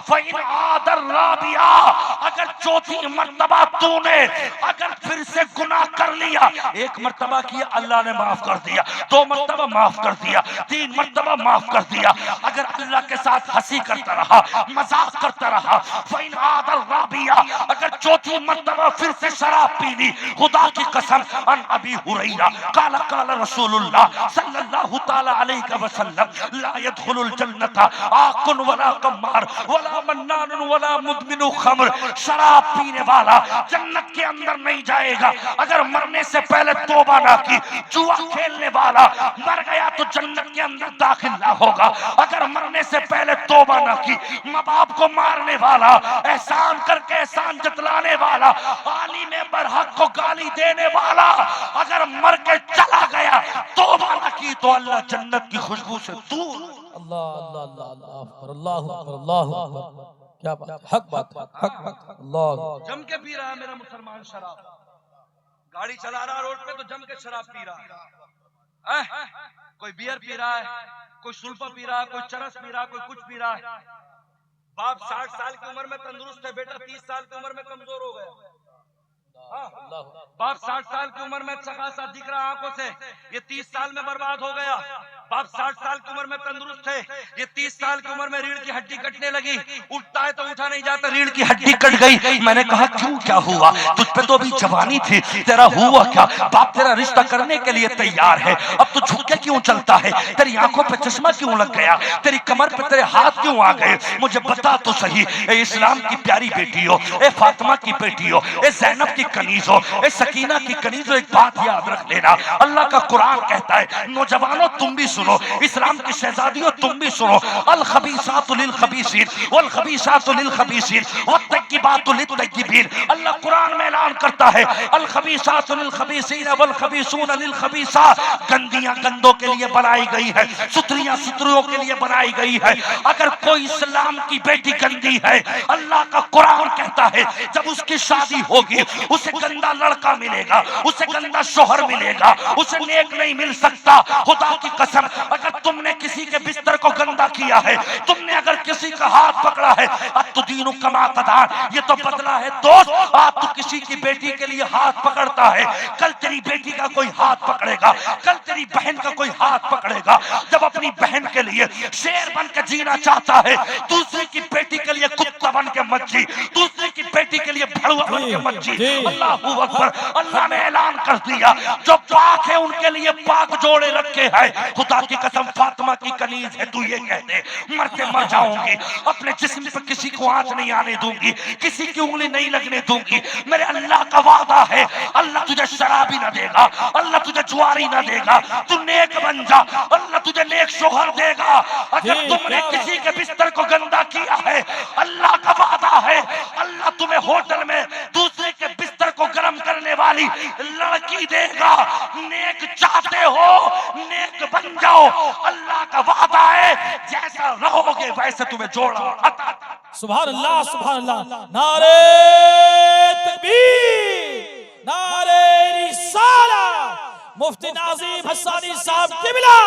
फ़इन आदर राबिया, अगर चौथी मर्तबा तूने अगर फिर से गुनाह कर लिया, एक मर्तबा किया अल्लाह ने माफ कर दिया, 2 मर्तबा माफ कर दिया, 3 मर्तबा माफ कर दिया, अगर अल्लाह के साथ हंसी करता रहा, मजाक करता रहा, फ़इन आदर राबिया, अगर चौथी मर्तबा फिर से शराब पी ली, खुदा की कसम, अन अबी हुरैरा काला काला रसूलुल्लाह सल्लल्लाहु तआला अलैहि वसल्लम ला यदखुलुल जन्नता आकुन वला कम्मार वला मन्नानुन वला मुदमिनु खम्र, शराब पीने वाला जन्नत के अंदर नहीं जाएगा अगर मरने से पहले तौबा ना की। जुआ खेलने वाला मर गया तो जन्नत के अंदर दाखिल ना होगा अगर मरने से पहले तौबा ना की। माँ बाप को मारने वाला, एहसान करके एहसान जतलाने वाला, आलिम बरहक को गाली देने वाला अगर मर के चला गया तौबा ना की तो अल्लाह जन्नत की खुशबू से दूर। अल्लाह अल्लाह अल्लाह अल्लाह अकबर अल्लाह अकबर, क्या बात, हक बात, हक बात, अल्लाह। जम के पी रहा है मेरा मुसलमान शराब, गाड़ी चला रहा रोड पे तो जम के शराब पी रहा है, कोई बियर पी रहा है, कोई सुल्फा पी रहा है, कोई चरस पी रहा है, कोई कुछ पी रहा है। बाप 60 साल की उम्र में तंदुरुस्त है, बेटा 30 साल की उम्र में कमजोर हो गया। बाप 60 साल की उम्र में अच्छा खासा दिख रहा आंखों से, ये 30 साल में बर्बाद हो गया। बाप 60 साल की उम्र में तंदुरुस्त है, ये 30 साल की उम्र में रीढ़ की हड्डी कटने लगी, उठता है तो उठा नहीं जाता, रीढ़ की हड्डी कट गई। मैंने कहा क्यों, क्या हुआ, तुझ पे तो अभी जवानी थी, तेरा हुआ क्या? बाप तेरा रिश्ता करने के लिए तैयार है, अब तू झुक के क्यों चलता है? तेरी आंखों पे चश्मा क्यों लग गया? तेरी कमर पे तेरे हाथ क्यों आ गए? मुझे बता तो सही। ए इस्लाम की प्यारी बेटी हो, ए फातिमा की बेटी हो, ए ज़ैनब की कनीज हो, ए सकीना की कनीज हो, एक बात याद रख लेना, अल्लाह का कुरान कहता है, नौजवानों तुम भी सुनो, इस्लाम की शहजादियों तुम भी सुनो, अल खबीसातु लिल खबीसीन वल खबीसातु लिल खबीसीन वत्तय्यिबातु लित तय्यिबीन। अल्लाह कुरान में ऐलान करता है, अल खबीसातु लिल खबीसीन वल खबीसून लिल खबीसात, गंदियां गंदों के लिए बनाई गई है, सुथरियां सुथरियों के लिए बनाई गई है। अगर कोई इस्लाम की बेटी गंदी है, अल्लाह का कुरान कहता है जब उसकी शादी होगी उसे गंदा लड़का मिलेगा, उसे गंदा शोहर मिलेगा, उसे नेक नहीं मिल सकता। खुदा की कसम, अगर तुमने किसी के बिस्तर को गंदा किया है, तुमने अगर किसी का हाथ पकड़ा है, अब तो दीनु कमा तदान, ये तो बदला है दोस्त। आज तू किसी की बेटी के लिए हाथ पकड़ता है, कल तेरी बेटी का कोई हाथ पकड़ेगा, कल तेरी बहन का कोई हाथ पकड़ेगा। जब अपनी बहन के लिए शेर बन के जीना चाहता है, दूसरी की बेटी के लिए कुत्ता बन के मत जी, दूसरी की बेटी के लिए भड़ुआ बन के मत जी। अल्लाहू अकबर। अल्लाह ने ऐलान कर दिया, जो पाक है उनके लिए पाक जोड़े रखे हैं। खुदा की कसम, फातिमा की कनीज है, तू ये कहते मरते मर जाऊंगी, अपने जिस्म पे किसी को आंच नहीं आने दूंगी, किसी की उंगली नहीं लगने दूंगी। मेरे अल्लाह का वादा है, अल्लाह तुझे शराबी ना देगा, अल्लाह तुझे जुआरी ना देगा, तू नेक बन जा, अल्लाह तुझे नेक शोहर देगा। अगर तुमने किसी के बिस्तर को गंदा किया है, अल्लाह का वादा है, अल्लाह तुम्हें होटल में दूसरे के बिस्तर को गर्म करने वाली लड़की देगा। नेक चाहते हो, नेक बन जाओ, अल्लाह का वादा है, जैसा रहोगे वैसे तुम्हें जोड़ा अता। सुभान अल्लाह, सुभान अल्लाह। नारे तकबीर, नारे रिसालत, मुफ्ती नाज़िम हसानी साहब किबला,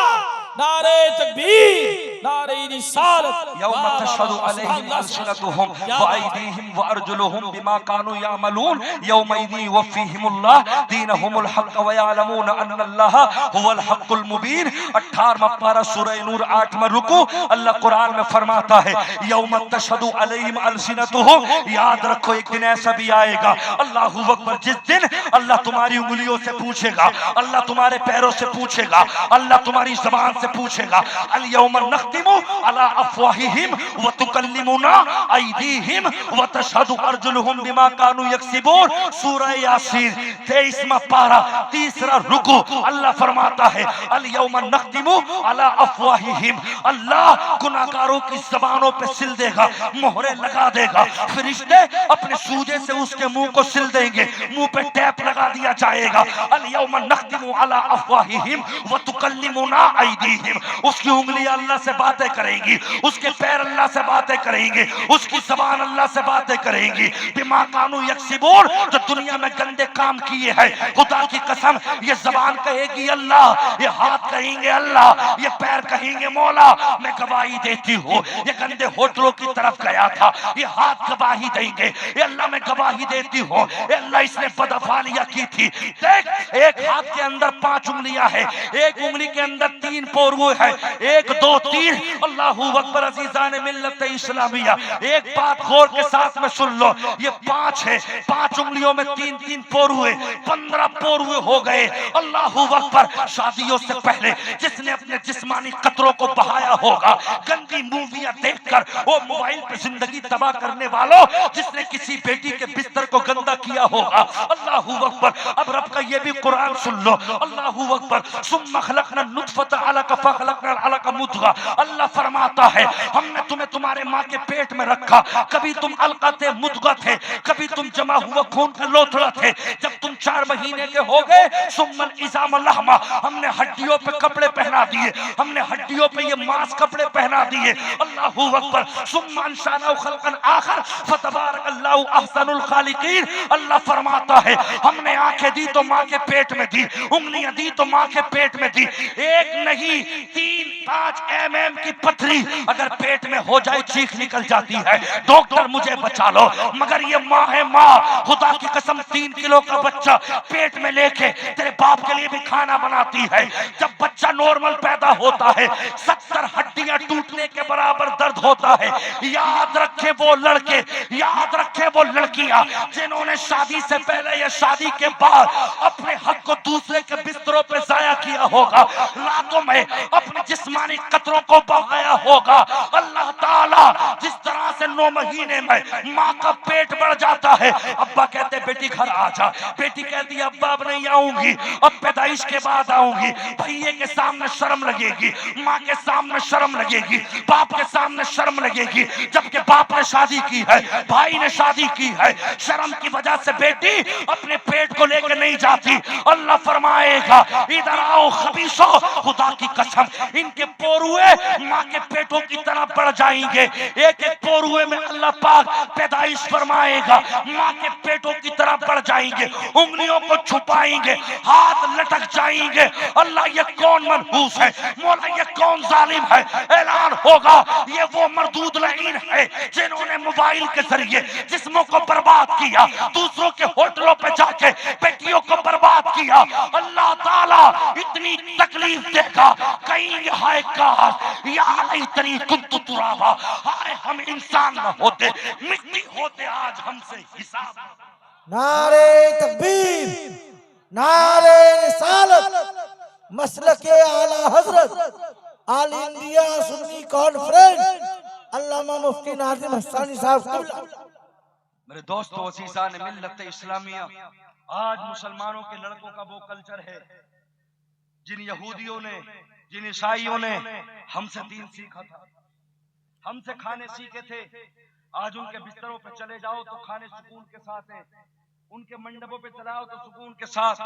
नारे तकबीर, नारे रिसालत। यौम तशहदु अलैहिम अलसिनतुहुम व अयदीहिम व अर्जुलुहुम बिमा कानू यामलून यौमइज़ि युवफ़्फ़ीहिमुल्लाह दीनहुमुल हक़ व यअलमून अन्नल्लाह हुवल हक़्क़ुल मुबीन। 18वां पारा सूरह नूर 8वां रुकू। अल्लाह कुरान में फरमाता है, यौम तशहदु अलैहिम अलसिनतुहुम, याद रखो एक दिन ऐसा भी आएगा, अल्लाहू अकबर, जिस दिन अल्लाह तुम्हारी उंगलियों से पूछेगा, अल्लाह तुम्हारे पैरों से पूछेगा, अल्लाह तुम्हारी ज़बान से पूछेगा। अल यौम नख्तिमु अला अफवाहिहिम व तुकल्लिमुना अयदीहिम व तशहदु अर्जुलुहुम बिमा कानू यक्सिबून। सूरह यासीन 23वां पारा 3रा रुकू। अल्लाह फरमाता है अल यौमा नख्तिमु अला अफवाहिहिम, अल्लाह गुनाहगारों की ज़बानों पे सिल देगा, मोहरे लगा देगा। फरिश्ते अपने सूजे से उसके मुंह को सिल देंगे, मुंह पे टैप लगा दिया जाएगा। अल यौमा नख्तिमु अला अफवाहिहिम व तुकल्लिमुना अयदीहिम, उसकी उंगलियां अल्लाह से बातें करेंगी, उसके पैर अल्लाह से बातें करेंगे, उसकी ज़बान अल्लाह से बातें करेंगी। बिमा कानू यक्सिबून, जो दुनिया में गंदे काम किए हैं, खुदा की कसम ये ज़बान कहेगी अल्लाह, ये हाथ कहेंगे अल्लाह, ये पैर कहेंगे मौला मैं गवाही देती हूँ। ये गंदे होटलों की तरफ गया था, ये हाथ गवाही देंगे, ये अल्लाह मैं गवाही देती हूँ, ये अल्लाह इसने बदफालियाँ की थी। देख, एक हाथ के अंदर 5 उंगलियां है, एक उंगली के अंदर 3 पोरुए है, 1 2 3। अल्लाहू अकबर। अज़ीज़ान मिल्लत इस्लामिया, एक बात गौर के साथ में सुन लो, ये 5 है, 5 उंगलियों में 3-3 पोरुए, 15 पोरुए हो गए। अल्लाहू अकबर। शादियों से पहले जिसने अपने जिस्मानी कतरों को बहाया होगा, गंदी मूवियां देखकर, वो मोबाइल पे जिंदगी तबाह करने वालों, जिसने किसी बेटी के बिस्तर को गंदा किया होगा। अल्लाहू अकबर। अब रब का ये भी कुरान सुन लो। अल्लाहू अकबर। सुम्मा खलकना नुतफता अलका फखलकना अलका मुद्गा। अल्लाह फरमाता है हमने तुम्हें तुम्हारे माँ के पेट में रखा, कभी तुम अलका थे, मुद्गा थे, कभी तुम जमा हुआ खून का लोथड़ा थे। जब तुम 4 महीने के हो गए, सुम्मन इज़ाम लहमा, हमने हड्डियों पे कपड़े पहना दिए, हमने हड्डियों पे ये मांस कपड़े पहना दिए। अल्लाहू अकबर। सुम्मा अंशाना खल्कन आखर फतबारकल्लाहु अहसनुल खालिकीन। अल्लाह फरमाता है हमने आंखें दी तो माँ के पेट में दी, उंगलियां दी तो माँ के पेट में दी। एक नहीं 3-5 mm की पथरी अगर पेट में हो जाए चीख निकल जाती है, डॉक्टर मुझे बचा लो। मगर ये माँ है, माँ खुदा की कसम 3 किलो का बच्चा पेट में लेके तेरे बाप के लिए भी खाना बनाती है। जब बच्चा नॉर्मल पैदा होता है 70 हड्डियां टूटने के बराबर दर्द होता है। याद रखे वो लड़के, याद रखे वो लड़कियां जिन्होंने शादी से पहले या शादी के बाद अपने हक को दूसरे के बिस्तरों पे जाया किया होगा, रातों में अपने जिस्मानी कतरों को बहाया होगा। अल्लाह ताला जिस तरह से 9 महीने में माँ का पेट बढ़ जाता है, अब्बा कहते बेटी घर आ जा, बेटी कहती अब्बा अब नहीं आऊंगी, अब पैदाइश के बाद आऊंगी। भैये के सामने शर्म लगेगी, माँ के सामने शर्म लगेगी, बाप के सामने शर्म लगेगी। जबकि बाप ने शादी की है, भाई ने शादी की है, शर्म की वजह से बेटी अपने पेट को लेकर नहीं जाती। अल्लाह फरमाएगा इधर आओ खबीसो, खुदा की कसम इनके पोरुए माँ के पेटों की तरह बढ़ जाएंगे। एक एक पोरुए में अल्लाह पाक पैदाइश फरमाएगा, माँ के पेटों की तरह बढ़ जाएंगे, उंगलियों को छुपाएंगे, हाथ लटक जाएंगे। अल्लाह ये कौन मनहूस है, मौला ये कौन जालिम है। ऐलान होगा ये वो मरदूद लईन है जिन्होंने मोबाइल के जरिए जिस्मों को बर्बाद किया, दूसरों के होटलों पे जाके बेटियों को बर्बाद किया। अल्लाह ताला इतनी तकलीफ देगा, कहीं हाय काश या इतनी कुंतु तुराबा, हाय हम इंसान न होते, मिट्टी होते, आज हमसे हिसाब। नारे तकबीर, नारे रिसालत, मसलके आला हजरत आल इंडिया सुन्नी कॉन्फ्रेंस अल्लामा मुफ्ती नाज़िम हस्सानी साहब। मेरे दोस्तों, अज़ीज़ान मिल्लत इस्लामिया, आज मुसलमानों के लड़कों का वो कल्चर है जिन यहूदियों ने, जिन ईसाइयों ने हमसे दीन सीखा था, हमसे खाने सीखे थे। आज उनके बिस्तरों पे चले जाओ तो खाने सुकून के साथ हैं, उनके मंडपों पे चलाओ तो सुकून के साथ।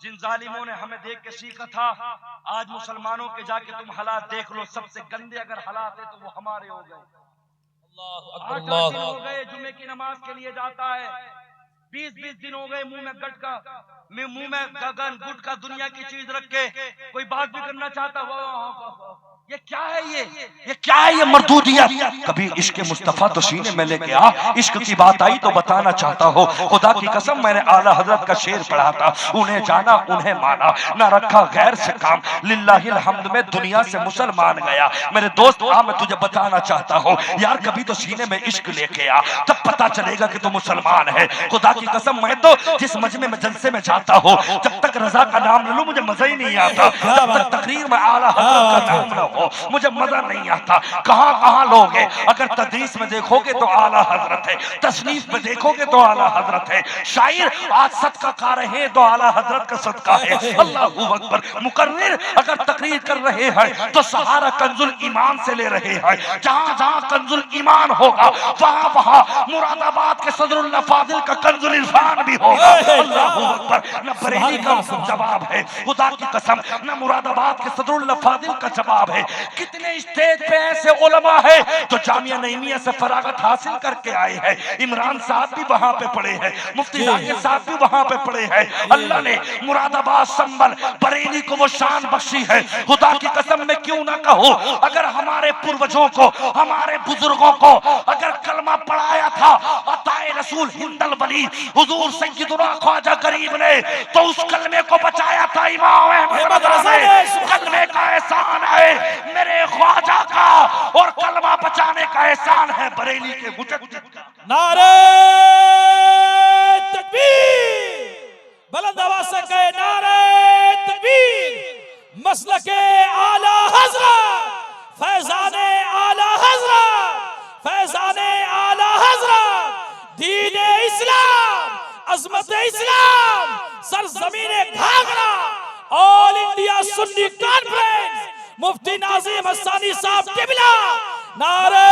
जिन जालिमों ने हमें देख के सीखा था, आज मुसलमानों के जाके तुम हालात देख लो, सबसे गंदे अगर हालात है तो वो हमारे हो गए। 8 दिन हो गए जुमे की नमाज के लिए जाता है, 20-20 दिन हो गए मुंह में गटका, मुंह में गगन गुटका दुनिया की चीज रख के कोई बात भी करना चाहता, वाह ये क्या है, ये क्या है, ये मरदूदियत। कभी इश्क मुस्तफा तो सीने में लेके आ, इश्क की बात आई तो बताना चाहता हो। खुदा की कसम मैंने आला हजरत का शेर पढ़ा था, उन्हें जाना उन्हें माना, ना रखा गैर से काम, लिल्लाहिल हम्द में दुनिया से मुसलमान गया। मेरे दोस्त आ, मैं तुझे बताना चाहता हूँ यार, कभी तो सीने में इश्क लेके आ, तब पता चलेगा कि तू मुसलमान है। खुदा की कसम मैं तो जिस मजमे में जलसे में जाता हूँ, जब तक रजा का नाम ले लूं मुझे मजा ही नहीं आता, जब तक तकरीर में आला हजरत का नाम ना हो, मुझे मजा नहीं आता। कहाँ कहाँ लोग हैं, अगर तदरीस में देखोगे तो आला हजरत है, तसनीफ में देखोगे तो आला हजरत है, शायर आज सदका खा रहे हैं तो आला हजरत का सदका है। अल्लाहू अकबर। मुकर्रिर अगर तकरीर कर रहे हैं तो सहारा कंजुल ईमान से ले रहे हैं। जहां जहां कंजुल ईमान होगा वहां वहां मुरादाबाद के सदरुल्लाह फाजिल का कंजुल इरफान भी होगा। अल्लाहू अकबर। न बरेली का जवाब है, खुदा की कसम, न मुरादाबाद के सदरुल्लाह फाजिल का जवाब है। कितने स्टेज पे ऐसे उलमा है जो जामिया नईमिया से फरागत हासिल करके आए हैं। इमरान साहब भी वहां पे पढ़े हैं, मुफ्ती जाकिर साहब भी वहां पे पढ़े हैं। अल्लाह ने मुरादाबाद, संभल, बरेली को वो शान बख्शी है। खुदा की कसम में क्यों ना कहूं, अगर हमारे पूर्वजों को, हमारे बुजुर्गों को अगर कलमा पढ़ाया था अताए रसूल हिंदल वली हुजूर सैयदुना ख्वाजा गरीब ने, तो उस कलमे को बचाया था इमाम अहमद रज़ा ने। कलमे का एहसान है मेरे ख्वाजा का, और कलमा बचाने का एहसान है बरेली के मुजद्दिद का। नारे तकबीर, बुलंद आवाज से कहे नारे तकबीर। मसलके आला हजरत, फैजाने आला हजरत, फैजाने आला हजरत, दीन इस्लाम, अजमत इस्लाम, सरजमीन Ghaghra, all India Sunni conference, मुफ्ती नाज़िम हस्सानी साहब किबला। नारे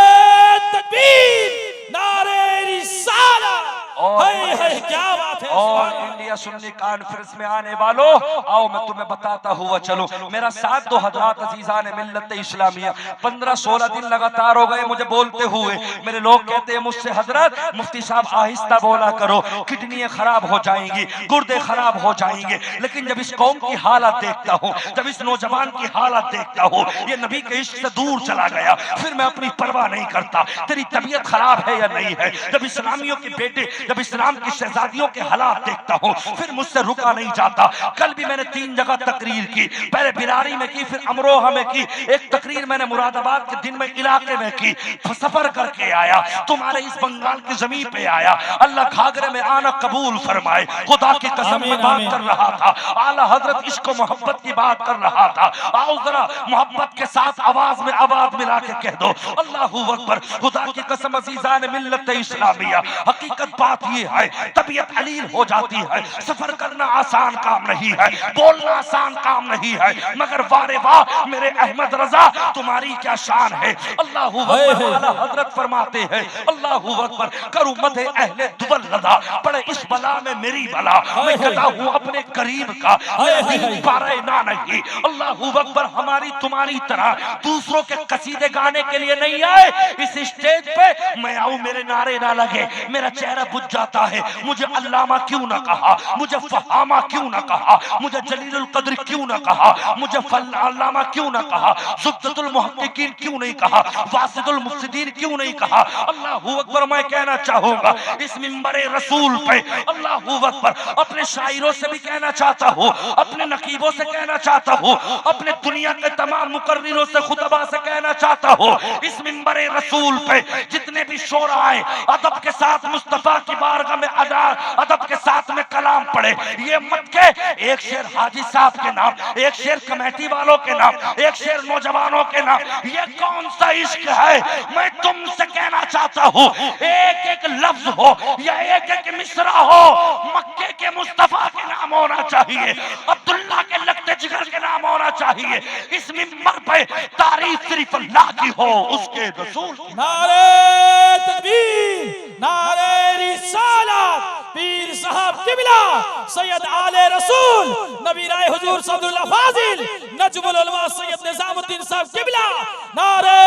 तकबीर, नारे रिसालत। क्या बात है। और इंडिया सुन्नी कॉन्फ्रेंस में आने वालों, आओ मैं तुम्हें बताता हुआ चलो। मेरा साथ दो हजरात अजीजान मिल्लत इस्लामिया, 15-16 दिन लगातार हो गए मुझे बोलते हुए। मेरे लोग कहते हैं मुझसे, हजरत मुफ्ती साहब आहिस्ता बोला करो, किडनियां खराब हो जाएंगी, गुर्दे खराब हो जाएंगे। लेकिन जब इस कौम की हालत देखता हूँ, जब इस नौजवान की हालत देखता हूँ, ये नबी के इश्क से दूर चला गया, फिर मैं अपनी परवाह नहीं करता तेरी तबीयत खराब है या नहीं है। जब इस्लामियों के बेटे, जब इस्लाम की शहजादियों के हालात देखता हूँ, फिर मुझसे रुका नहीं जाता। कल भी मैंने 3 जगह तकरीर की, पहले बिरारी में की, फिर अमरोहा में की, एक तकरीर मैंने मुरादाबाद के दिन में इलाके में की। सफर करके आया, तुम्हारे इस बंगाल की जमीन पे आया। अल्लाह घाघरे में आना कबूल फरमाए। खुदा की कसम में बात कर रहा था, आला हजरत इश्क मोहब्बत की बात कर रहा था। आओ जरा मोहब्बत के साथ आवाज में आवाज मिला के कह दो अल्लाहू अकबर। खुदा की कसम अज़ीज़ान मिल्लत इस्लामिया, हकीकत बात ये है, तबीयत अलील हो जाती है। सफर करना आसान काम नहीं है, बोलना आसान काम नहीं है, मगर वारे वाह मेरे अहमद रजा तुम्हारी क्या शान है। अल्लाहू अकबर। आला हजरत फरमाते हैं अल्लाहू अकबर, करूं मदे अहले दुबल रजा, पड़े इस बला में मेरी बला, मैं कहता हूं अपने करीब का, मेरा दिल पारे ना नहीं। अल्लाहू अकबर। हमारी तुम्हारी तरह दूसरों के कसीदे गाने के लिए नहीं आए इस स्टेज पे। मैं आऊं मेरे नारे ना लगे, मेरा चेहरा बुझ जाता है। मुझे अल्लामा क्यों ना कहा, मुझे फहामा क्यों ना कहा, मुझे जलीलुल कद्र क्यों ना कहा, मुझे अल्लामा क्यों ना कहा, ज़ुब्दतुल मुहक्किकीन क्यों नहीं कहा, वासिदुल मुफ्सिदीन क्यों नहीं कहा। अल्लाहू अकबर। मैं कहना चाहूंगा इस मिंबरे रसूल पे अल्लाहू अकबर, अपने शायरों से भी कहना चाहता हूँ, अपने नकीबों से कहना चाहता हूँ, अपने दुनिया के तमाम मुकर्रिरों से खुतबा से कहना चाहता हूँ, इस मिंबरे रसूल पे जितने भी शोरा आए अदब के साथ मुस्तफा की बारगाह में अदब के साथ में कलाम पढ़े। ये मत के एक शेर हाजी साहब के नाम, एक शेर कमेटी वालों के नाम, एक शेर नौजवानों के नाम, ये कौन सा इश्क है। मैं तुमसे कहना चाहता हूँ एक एक लफ्ज हो या एक एक मिसरा हो मक्के के मुस्तफा के नाम होना चाहिए, अब्दुल्ला के लगते जिगर के नाम होना चाहिए। इस मिंबर पे तारीफ सिर्फ अल्लाह की हो, उसके रसूल। नारे तकबीर, नारे रिसालत, पीर साहब किबला सैयद आले रसूल नबी राय हुजूर सदरुल्लाह फाजिल नजमुल उलमा सैयद निजामुद्दीन साहब किबला। नारे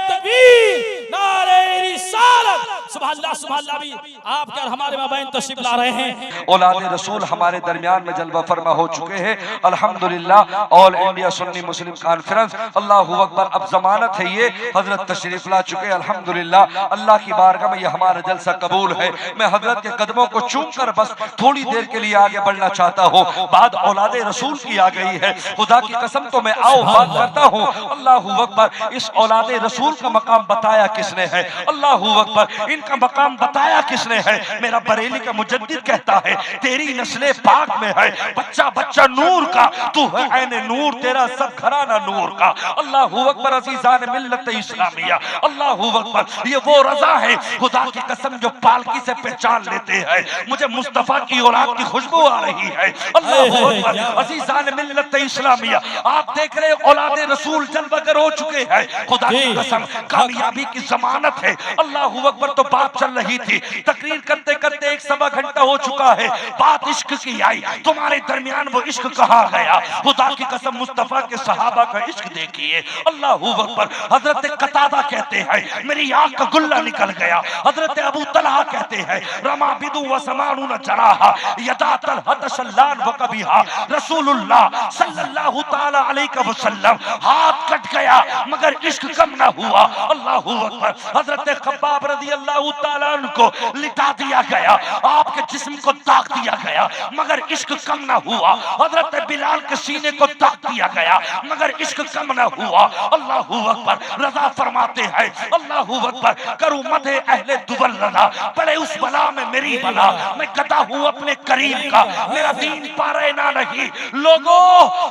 तकबीर, नारे रिसालत। सुभान अल्लाह, सुभान अल्लाह। भी आप क्या हमारे माबैन तशरीफ ला रहे हैं। औलाद रसूल हमारे दरमियान में जलवा फरमा हो चुके हैं अल्हम्दुलिल्लाह। ऑल इंडिया सुन्नी मुस्लिम कॉन्फ्रेंस, अल्लाहू अकबर। अब जमानत है ये हजरत तशरीफ ला चुके अल्हम्दुलिल्लाह। अल्लाह की बारगाह में ये हमारा जलसा कबूल है। मैं हजरत के कदमों को चूम कर बस थोड़ी देर के लिए आगे बढ़ना चाहता हूँ। बात औलादे रसूल की आ गई है। खुदा की कसम तो मैं आओ बात करता हूँ। अल्लाहू अकबर। इस औलादे रसूल का मकाम बताया किसने है? अल्लाहू अकबर। इनका मकाम बताया किसने है? मेरा बरेली का मुजद्दिद कहता है तेरी नस्ले पाक में है, बच्चा बच्चा नूर का, तू है ऐने नूर, तेरा सब घराना नूर का। अल्लाहू अकबर। अज़ीज़ान मिल्लत इस्लामिया, अल्लाहू अकबर। ये वो रजा है खुदा की कसम जो पालकी से पहचान लेते हैं मुझे मुस्तफा की औलाद की खुशबू आ रही है। अल्लाहू अकबर। अज़ीज़ान मिल्लत इस्लामिया, आप देख रहे औलादे रसूल जलवागर हो चुके हैं। खुदा की कसम कामयाबी की जमानत है। अल्लाहू अकबर। तो बात चल रही थी, तकरीर करते करते 1 सवा घंटा हो चुका है, बात इश्क की आई, तुम्हारे दरमियान वो इश्क कहा गया? खुदा की कसम मुस्तफा के सहाबा का इश्क देखिए। अल्लाहू अकबर। हजरत कतादा कहते हैं मेरी आंख का गुल्ला निकल गया। हजरत अबू तलहा कहते हैं रमा बिदु व समानुन जराहा यदा तलहत सल्लान व कबिहा रसूलुल्लाह सल्लल्लाहु ताला अलैहि वसल्लम, हाथ कट गया मगर इश्क कम ना हुआ। अल्लाहू अकबर। हजरत खब्बाब रज़ी अल्लाह ताला अन्हु को लिटा दिया गया, आपके जिस्म को दाग दिया गया मगर इश्क कम ना हुआ। हजरत बिलाल के सीने को दाग दिया गया मगर इश्क कम ना हुआ। अल्लाहू अकबर। रजा फरमाते हैं अल्लाहू अकबर। करूं मदे अहले दुबल रजा, पड़े उस बला में मेरी बला, मैं गदा हूं अपने करीम का, मेरा दीन पारे ना नहीं। लोगों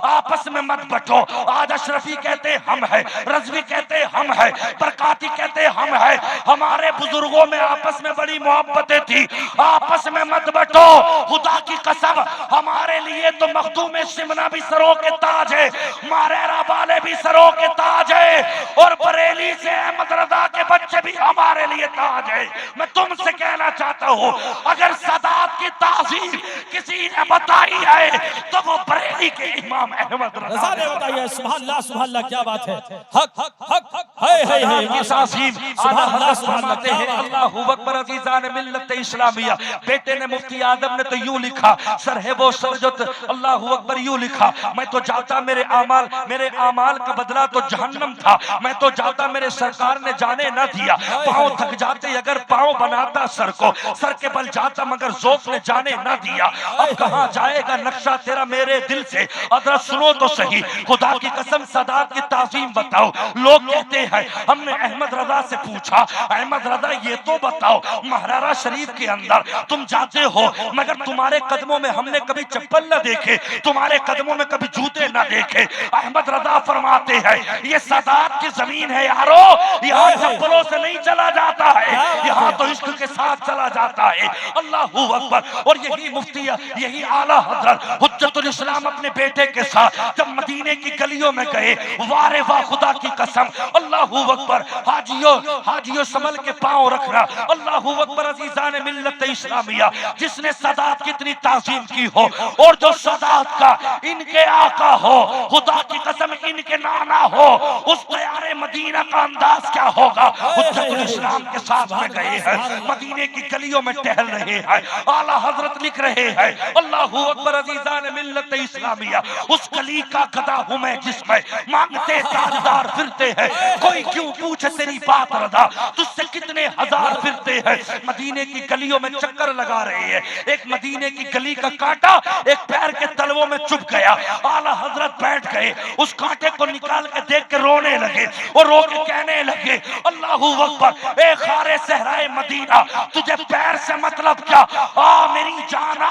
आपस में मत बटो। आज अशरफी कहते हम है, रजवी कहते हम है, बरकाती कहते हम है। हमारे बुजुर्गों में आपस में बड़ी मोहब्बतें थी, आपस में मत बटो। खुदा की कसम हमारे लिए तो मखदूम सिमना भी सरों के ताज है, मारेरा वाले भी सरों के ताज है, और बरेली से अहमद रजा के बच्चे भी हमारे लिए ताज है। मैं तुमसे कहना चाहता हूँ अगर सादात की ताज़ीम किसी ने बताई है तो वो बरेली के इमाम अहमद रजा ने बताइए। सुभान अल्लाह, सुभान अल्लाह, क्या बात है। हक हक हक है की ताज़ीम आला हज़रत फरमाते हैं अल्लाहू अकबर। अज़ीज़ान मिल्लत इस्लामिया, बेटे ने मुफ्ती आदम ने तो यूं लिखा, सर है वो सर जो अल्लाहू अकबर यूं लिखा, मैं तो जाता मेरे आमाल का बदला तो जहन्नम था, मैं तो जाता मेरे सरकार ने जाने न दिया। पाँव थक जाते अगर पाँव बनाता सर को, सर के बल जाता मगर ज़ौक़ ने जाने न दिया। अब कहाँ जाएगा नक्शा तेरा मेरे दिल से? अदरा सुनो तो सही, खुदा की कसम सादात की ताज़ीम बताओ। लोग कहते हैं हमने अहमद रजा से पूछा, अहमद रजा ये तो बताओ महरारा शरीफ के अंदर तुम जाते हो मगर तुम्हारे कदमों में हमने कभी चप्पल न देखे, तुम्हारे कदमों में कभी जूते न देखे। अहमद रजा फरमाते हैं ये सादात की जमीन है यारो, यहाँ चप्पलों से नहीं चला जाता है, यहाँ तो इश्क के साथ चला जाता है। अल्लाहू अकबर। और यही मुफ्ती, यही आला हजरत हुज्जतुल इस्लाम अपने बेटे के साथ जब मदीने की गलियों में गए, वारे वाह खुदा की कसम, अल्लाहू अकबर। हाजियो संभल के पांव रखना। अल्लाहू अकबर। अज़ीज़ान मिल्लत इस्लामिया, जिसने सादात की इतनी ताज़ीम की हो और जो सादात का इनके आका हो, खुदा की कसम इनके नाना हो, उस तैयारे मदीना का अंदाज क्या होगा। हुज्जतुल इस्लाम के साथ में गए हैं, मदीने की गलियों में टहल रहे हैं, आला हजरत लिख रहे हैं अल्लाहू अकबर। अज़ीज़ान मिल्लत इस्लामिया, उस गली का गदा हूं मैं जिसमें मांगते ताजदार फिरते हैं, कोई क्यों पूछे तेरी बात रजा, तुझसे कितने हजार फिरते हैं। मदीने की गलियों में चक्कर लगा रहे हैं, एक मदीने की गली का कांटा एक पैर के तलवों में चुभ गया, आला हजरत बैठ गए, उस कांटे को निकाल के देख के रोने लगे और रो के कहने लगे अल्लाहू अकबर। ए खारे सहराए मदीना, तुझे पैर से मतलब क्या? आ मेरी जाना,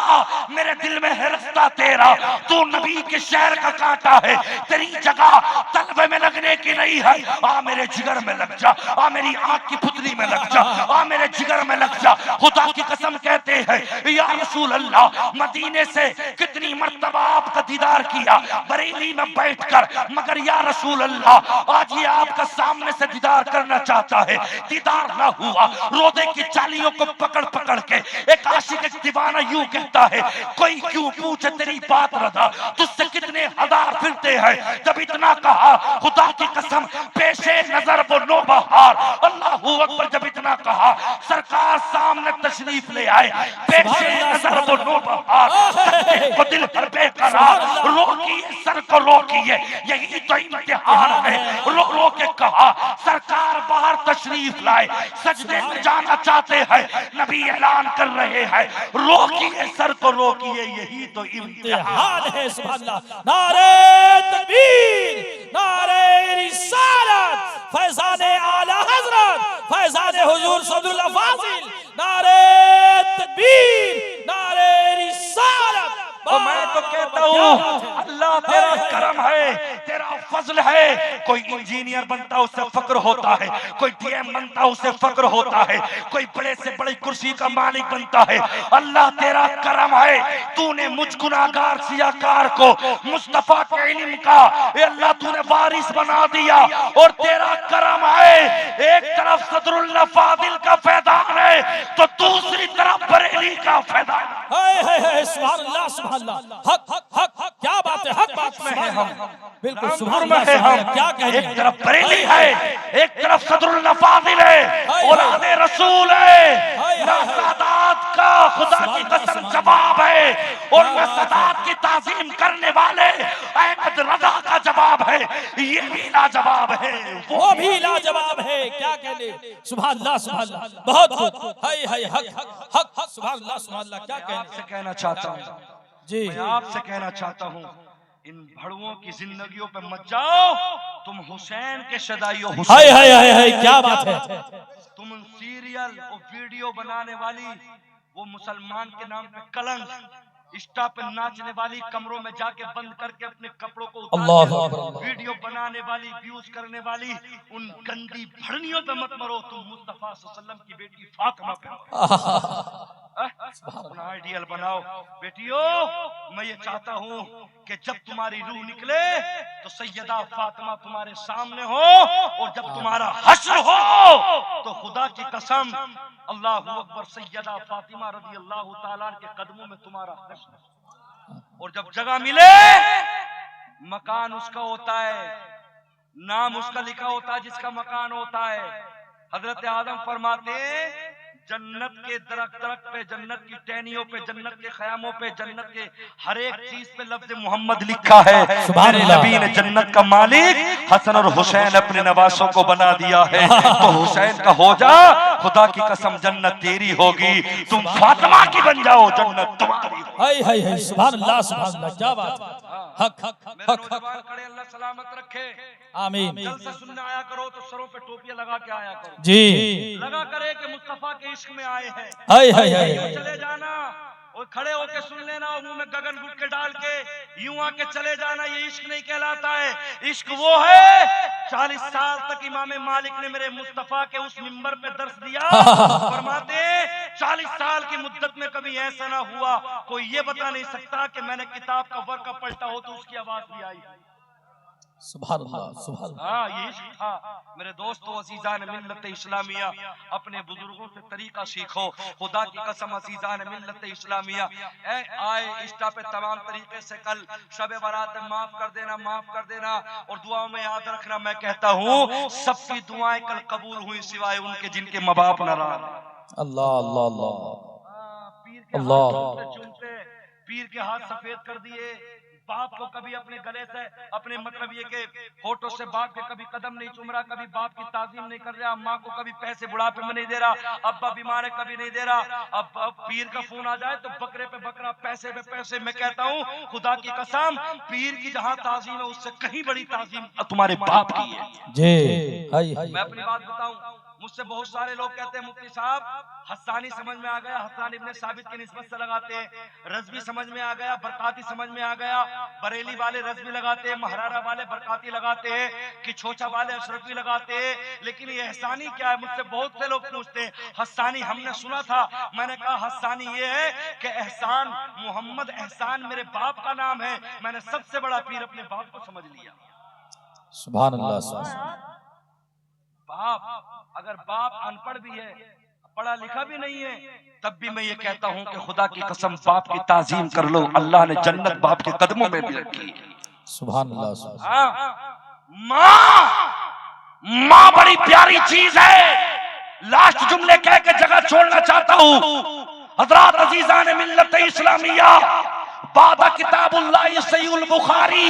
मेरे दिल में है रास्ता तेरा, तू नबी के शहर का कांटा है, तेरी जगह तलवे में लगने की नहीं है। आ मेरे जिगर में लग जा, आ मेरी आंख की पुतली में लग जा, आ मेरे जिगर में लग जा। खुदा की कसम कहते हैं या रसूल अल्लाह, मदीने से कितनी मर्तबा आपका दीदार किया बरेली में बैठकर, मगर या रसूल अल्लाह आज ये आपका सामने से दीदार करना चाहता है, दीदार ना हुआ। रोदे की चालियों को पकड़ पकड़ के एक आशिक एक दीवाना यूं कहता है कोई क्यों पूछे तेरी बात रजा, तुझसे कितने हजार फिरते हैं। जब इतना कहा खुदा की कसम पेशे नजर वो नो बहार, अल्लाहू अकबर। जब इतना कहा सरकार सामने तशरीफ ले आए। पेशे नजर वो नौबहार को दिल पर बेकरार, रोकिए सर को रोकिए, यही तो इम्तिहान है। रो रो के कहा सरकार बाहर तशरीफ लाए, सजदे में जाना चाहते हैं, नबी ऐलान कर रहे हैं, रोकिए सर को रोकिए, यही तो इम्तिहान है। सुभान अल्लाह। नारे तकबीर, नारे रिसालत, फैज़ाने आला हज़रत, फैज़ाने हुजूर सदरुल्लाह फाजिल, नारे तकबीर, नारे रिसालत। और मैं तो कहता हूँ अल्लाह तेरा करम है, तेरा फजल है। कोई इंजीनियर बनता उससे फक्र होता है, कोई डीएम बनता उससे फक्र होता है, कोई बड़े से बड़ी कुर्सी का मालिक बनता है। अल्लाह तेरा करम है, तूने मुझ गुनाहगार सियाकार को मुस्तफा के इल्म का ए अल्लाह तूने वारिस बना दिया। और तेरा करम है, एक तरफ सदरुल्लाह फाजिल का फैदान है तो दूसरी तरफ बरेली का फैदान। सुभान अल्लाह, सुभान अल्लाह। हक हक हक हक, क्या बात है, हक बात में है हम, बिल्कुल सुभान अल्लाह, सुभान अल्लाह। क्या कहें, एक तरफ बरेली है, एक तरफ सदरुल्लाह फाजिल है, औलादे रसूल है। ना सादात का खुदा की कसम जवाब है, और ना सादात की ताजीम करने वाले अहमद रजा का जवाब है, ये भी लाजवाब है, वो भी लाजवाब है। क्या कहने, सुभान अल्लाह, सुभान अल्लाह। बहुत खूब, हाय हाय, हक हक हक हक, सुभान अल्लाह, सुभान अल्लाह। क्या कहने, आपसे कहना चाहता हूँ जी, मैं आपसे कहना चाहता हूँ, इन भड़ुओं की जिंदगियों पे मत जाओ, तुम हुसैन के शदाई हो। हाय हाय हाय हाय, क्या बात है। तुम सीरियल और वीडियो बनाने वाली, वो मुसलमान के नाम पे कलंक, इंस्टा पे नाचने वाली, कमरों में जाके बंद करके अपने कपड़ों को उतार के वीडियो बनाने वाली, व्यूज करने वाली, उन गंदी भड़नियों पे मत मरो। तुम मुस्तफा सल्लल्लाहु अलैहि वसल्लम की बेटी फातिमा पे अपना आइडियल बनाओ। बेटियों, मैं ये चाहता हूँ कि जब तुम्हारी रूह निकले तो सैयदा फातिमा तुम्हारे सामने हो, और जब तुम्हारा हश्र हो तो खुदा की कसम अल्लाहु अकबर, सैयदा फातिमा रज़ी अल्लाह ताला के कदमों में तुम्हारा हश्र। और जब जगह मिले, मकान उसका होता है, नाम उसका लिखा होता है जिसका मकान होता है। हजरत आदम फरमाते जन्नत के दरख्त पे, जन्नत की टहनियों पे, जन्नत के ख़यामों पे, जन्नत के हर एक चीज पे लफ्ज़ मोहम्मद लिखा है। मेरे नबी ने जन्नत का मालिक हसन और हुसैन अपने नवासों को बना दिया है। तो हुसैन का हो जा, खुदा की कसम जन्नत तेरी होगी, तुम फातिमा की बन जाओ, जन्नत तुम्हारी। हाय हाय हाय, सुभान अल्लाह, सुभान अल्लाह। क्या बात है, हक हक हक हक। अल्लाह सलामत रखे, आमीन। जलसा सुनने आया करो तो सरों पे टोपियां लगा के आया करो, जी, लगा करे कि मुस्तफा के इश्क में आए हैं। हाय हाय हाय, चले जाना और खड़े होके सुन लेना, और मुंह में गगन गुटके डाल के यूं आके चले जाना, ये इश्क नहीं कहलाता है। इश्क वो है, 40 साल तक इमाम मालिक ने मेरे मुस्तफा के उस मिंबर पे दर्स दिया, फरमाते 40 साल की मुद्दत में कभी ऐसा ना हुआ, कोई ये बता नहीं सकता कि मैंने किताब का वर्का पलटा हो तो उसकी आवाज भी आई। सुभान अल्लाह, सुभान अल्लाह। हाँ, ये इश्क था। मेरे दोस्तों, अजीजान मिल्लत इस्लामिया, अपने बुजुर्गों से तरीका सीखो। खुदा की कसम, अजीजान मिल्लत इस्लामिया, आए इंस्टा पे तमाम तरीके से कल शब बारात माफ कर देना, माफ कर देना, और दुआओं में याद रखना। मैं कहता हूँ सबकी दुआएं कल कबूल हुई सिवाय उनके जिनके माँ बाप नाराज। अल्लाह अल्लाह अल्लाह, पीर के हाथ चूमते, पीर के हाथ सफेद कर दिए। बाप को कभी अपने गले से, अपने मतलब ये के फोटो से बाप के कभी कदम नहीं चूम रहा, कभी बाप की ताजीम नहीं कर रहा, माँ को कभी पैसे बुढ़ापे में नहीं दे रहा, अब्बा बीमार है कभी नहीं दे रहा। अब पीर का फोन आ जाए तो बकरे पे बकरा, पैसे पे पैसे। मैं कहता हूँ खुदा की कसम, पीर की जहाँ ताजीम है उससे कहीं बड़ी ताजीम तुम्हारे बाप की है। जी, मैं अपनी बात बताऊं, मुझसे बहुत सारे लोग कहते हैं मुफ्ती साहब हस्सानी समझ में आ गया, हस्सान इब्ने साबित की निस्बत से लगाते हैं, रज़वी समझ में आ गया, बरकाती समझ में आ गया, बरेली वाले रज़वी लगाते हैं, महरारा वाले बरकाती लगाते हैं, कि छोचा वाले अशरफी लगाते हैं। लेकिन ये एहसानी क्या है? मुझसे बहुत से लोग पूछते हैं हस्सानी हमने सुना था। मैंने कहा हस्सानी ये है कि एहसान, मोहम्मद एहसान मेरे बाप का नाम है। मैंने सबसे बड़ा पीर अपने बाप को समझ लिया। सुभान अल्लाह, सुभान। बाप, अगर बाप अनपढ़ भी है, पढ़ा लिखा भी नहीं है, तब भी मैं ये कहता हूँ कि खुदा की कसम बाप की ताजीम कर लो। अल्लाह ने जन्नत बाप के कदमों में भी रखी। सुभान अल्लाह, सुभान। माँ, माँ बड़ी प्यारी चीज है। लास्ट जुमले कह के जगह छोड़ना चाहता हूं। हजरात अजीजान मिल्लत इस्लामिया, बादा किताबुल्लाह सहीहुल बुखारी,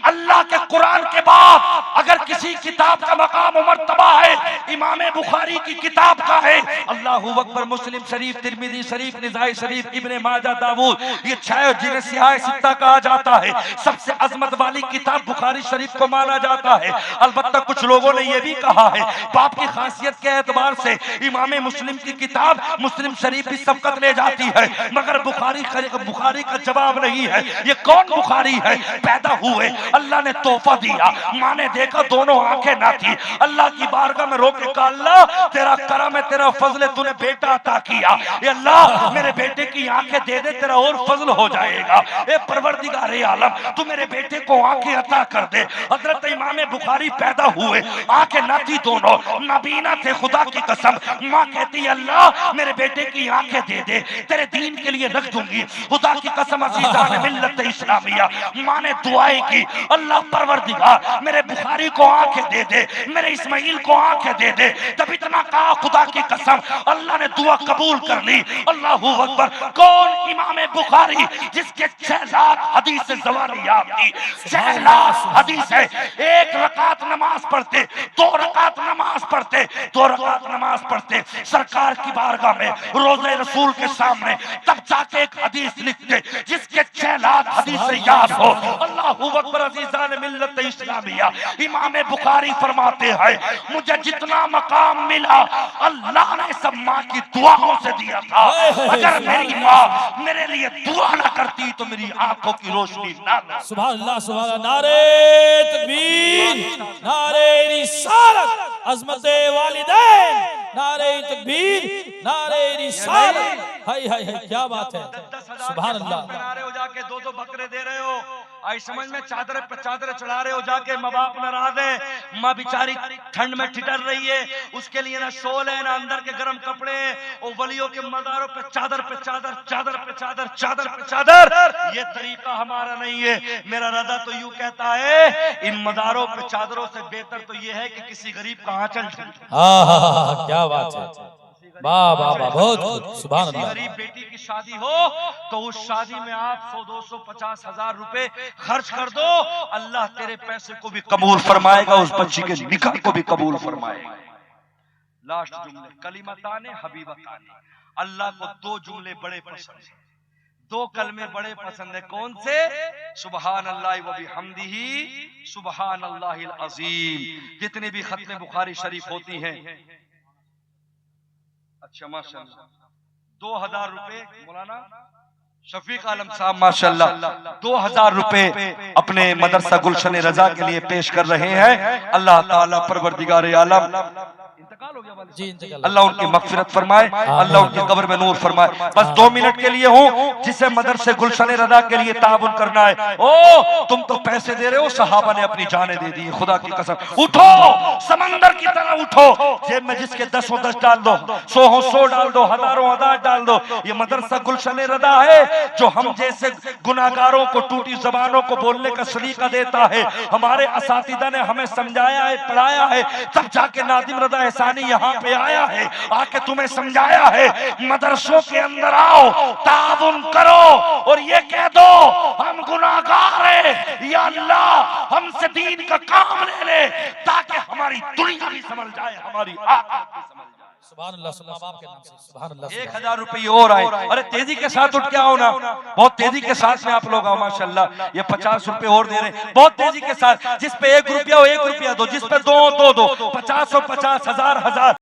अल्लाह के कुरान के बाद अगर किसी किताब का मकाम मर्तबा है, इमाम बुखारी की किताब का है। अल्लाहू अकबर। मुस्लिम शरीफ, तिरमिजी शरीफ, निसाई शरीफ, इब्ने माजा, दाऊद, ये छह जिन्हें सियाह सित्ता कहा जाता है, सबसे अजमत वाली किताब बुखारी शरीफ को माना जाता है। अलबत्ता कुछ लोगों ने यह भी कहा है बाप की खासियत के एतबार से इमाम मुस्लिम की किताब मुस्लिम शरीफ भी सबकत ले जाती है, मगर बुखारी का जवाब नहीं है। ये कौन बुखारी है? पैदा हुए अल्लाह ने तोहफा दिया, माँ ने देखा दोनों आंखें ना थी, अल्लाह की बारगाह में रोके कहा अल्लाह तेरा करम है, तेरा फजल है, तूने बेटा अता किया, ये अल्लाह मेरे बेटे की आंखें दे दे, तेरा और फजल हो जाएगा। ए परवरदिगारे आलम, तू मेरे बेटे को आंखें अता कर दे। हजरत इमाम बुखारी पैदा हुए, आंखें ना थी, दोनों नबीना थे। खुदा की कसम, माँ कहती है अल्लाह मेरे बेटे की आंखें दे दे, तेरे दीन के लिए रख दूंगी। खुदा की कसम अज़ीज़ान मिल्लत इस्लामिया, माँ ने दुआएं की, अल्लाह परवरदिगार मेरे बुखारी को आंखें दे दे, मेरे इस्माइल को आंखें दे दे। जब इतना कहा खुदा की कसम अल्लाह ने दुआ कबूल कर ली। अल्लाहू अकबर। कौन? इमाम बुखारी, जिसके 6 लाख हदीस ज़वारी याद थी, 6 लाख हदीस है। 1 रकात नमाज पढ़ते, 2 रकात नमाज पढ़ते, 2 रकात नमाज पढ़ते सरकार की बारगाह में रोज़े रसूल के सामने, तब जाके एक हदीस लिखते जिसके 6 लाख हदीस याद हो। अल्लाहू अकबर। अज़ीज़ान मिल्लत इस्लामिया, इमाम बुखारी फरमाते हैं मुझे जितना मकाम मिला अल्लाह ने सब माँ की दुआओं से दिया था। अगर मेरी माँ मेरे लिए दुआ ना करती तो मेरी आंखों की रोशनी ना। सुभान अल्लाह, सुभान अल्लाह। नारे तकबीर, नारे रिसालत, अज़मत वालिदैन, नारे तकबीर, नारे रिसालत। हाय हाय हाय, क्या बात है। सुभान अल्लाह। बना रहे हो जाके 2-2 बकरे दे रहे हो, आई समझ में चादर पे चादर चढ़ा रहे हो जाके, माँ बाप नाराज है, माँ बेचारी ठंड में ठिठर रही है, उसके लिए ना शोल है ना अंदर के गर्म कपड़े हैं, और वलियों के मज़ारों पे चादर पे चादर, चादर पे चादर, चादर पे चादर। ये तरीका हमारा नहीं है। मेरा रज़ा तो यूं कहता है इन मज़ारों पे चादरों से बेहतर तो ये है कि किसी गरीब का आंचल झुके। क्या बात है। वाह वाह वाह, बहुत खूब। सुभान अल्लाह। गरीब बेटी की शादी हो तो उस शादी में आप 100-250 हजार रुपए खर्च कर दो, अल्लाह तेरे पैसे को भी कबूल फरमाएगा, उस बच्ची के निकाह को भी कबूल फरमाएगा। लास्ट जुमले, कलिमताने हबीबताने, अल्लाह को 2 जुमले बड़े पसंद है, 2 कलमे बड़े पसंद है। कौन से? सुबहान अल्लाह व बिहम्दिही, सुबहान अल्लाहिल अज़ीम। जितने भी खत्म बुखारी शरीफ होती हैं, अच्छा माशाल्लाह, 2000 रुपए मौलाना शफीक आलम साहब माशाल्लाह 2000 रुपए अपने मदरसा गुलशन रजा के लिए पेश कर रहे हैं। अल्लाह ताला परवरदिगार आलम इंतकाल हो गया जी, अल्लाह उनकी मगफिरत फरमाए, अल्लाह उनकी कब्र में नूर फरमाए। बस 2 मिनट के लिए हूँ, जिसे मदरसे गुलशन रजा के लिए ताबुन करना है। ओ तुम तो पैसे दे रहे हो, सहाबा ने अपनी जानें दे दी। खुदा की कसम उठो, समंदर की तरह उठो, जेब में जिसके 10 डाल दो, 100 डाल दो, हजारों हजार डाल दो। ये मदरसा गुलशन रजा है जो हम जैसे गुनाहगारों को टूटी जबानों को बोलने का सलीका देता है। हमारे असातिदा ने हमें समझाया है, पढ़ाया है, तब जाके नादिम रजा एहसानी यहाँ पे आया है, आके तुम्हें समझाया है। मदरसों के अंदर आओ, ताबुन करो और ये कह दो हम गुनाहगार हैं, या अल्लाह हमसे दीन का काम ले ले, ताकि हमारी दुनिया भी समझ जाए, हमारी आखिरत भी समझ जाए। सुभान अल्लाह, सुभान बाप के नाम से सुभान अल्लाह। 1000 रुपये और आए। अरे तेजी के साथ उठ के आओ ना, बहुत तेजी के साथ में आप लोग आओ माशाल्लाह। ये 50 रुपए और दे रहे हैं, बहुत तेजी के साथ। जिस पे 1 रुपया हो 1 रुपया दो, जिस पे 2 दो, 50 हो 50, 1000 1000।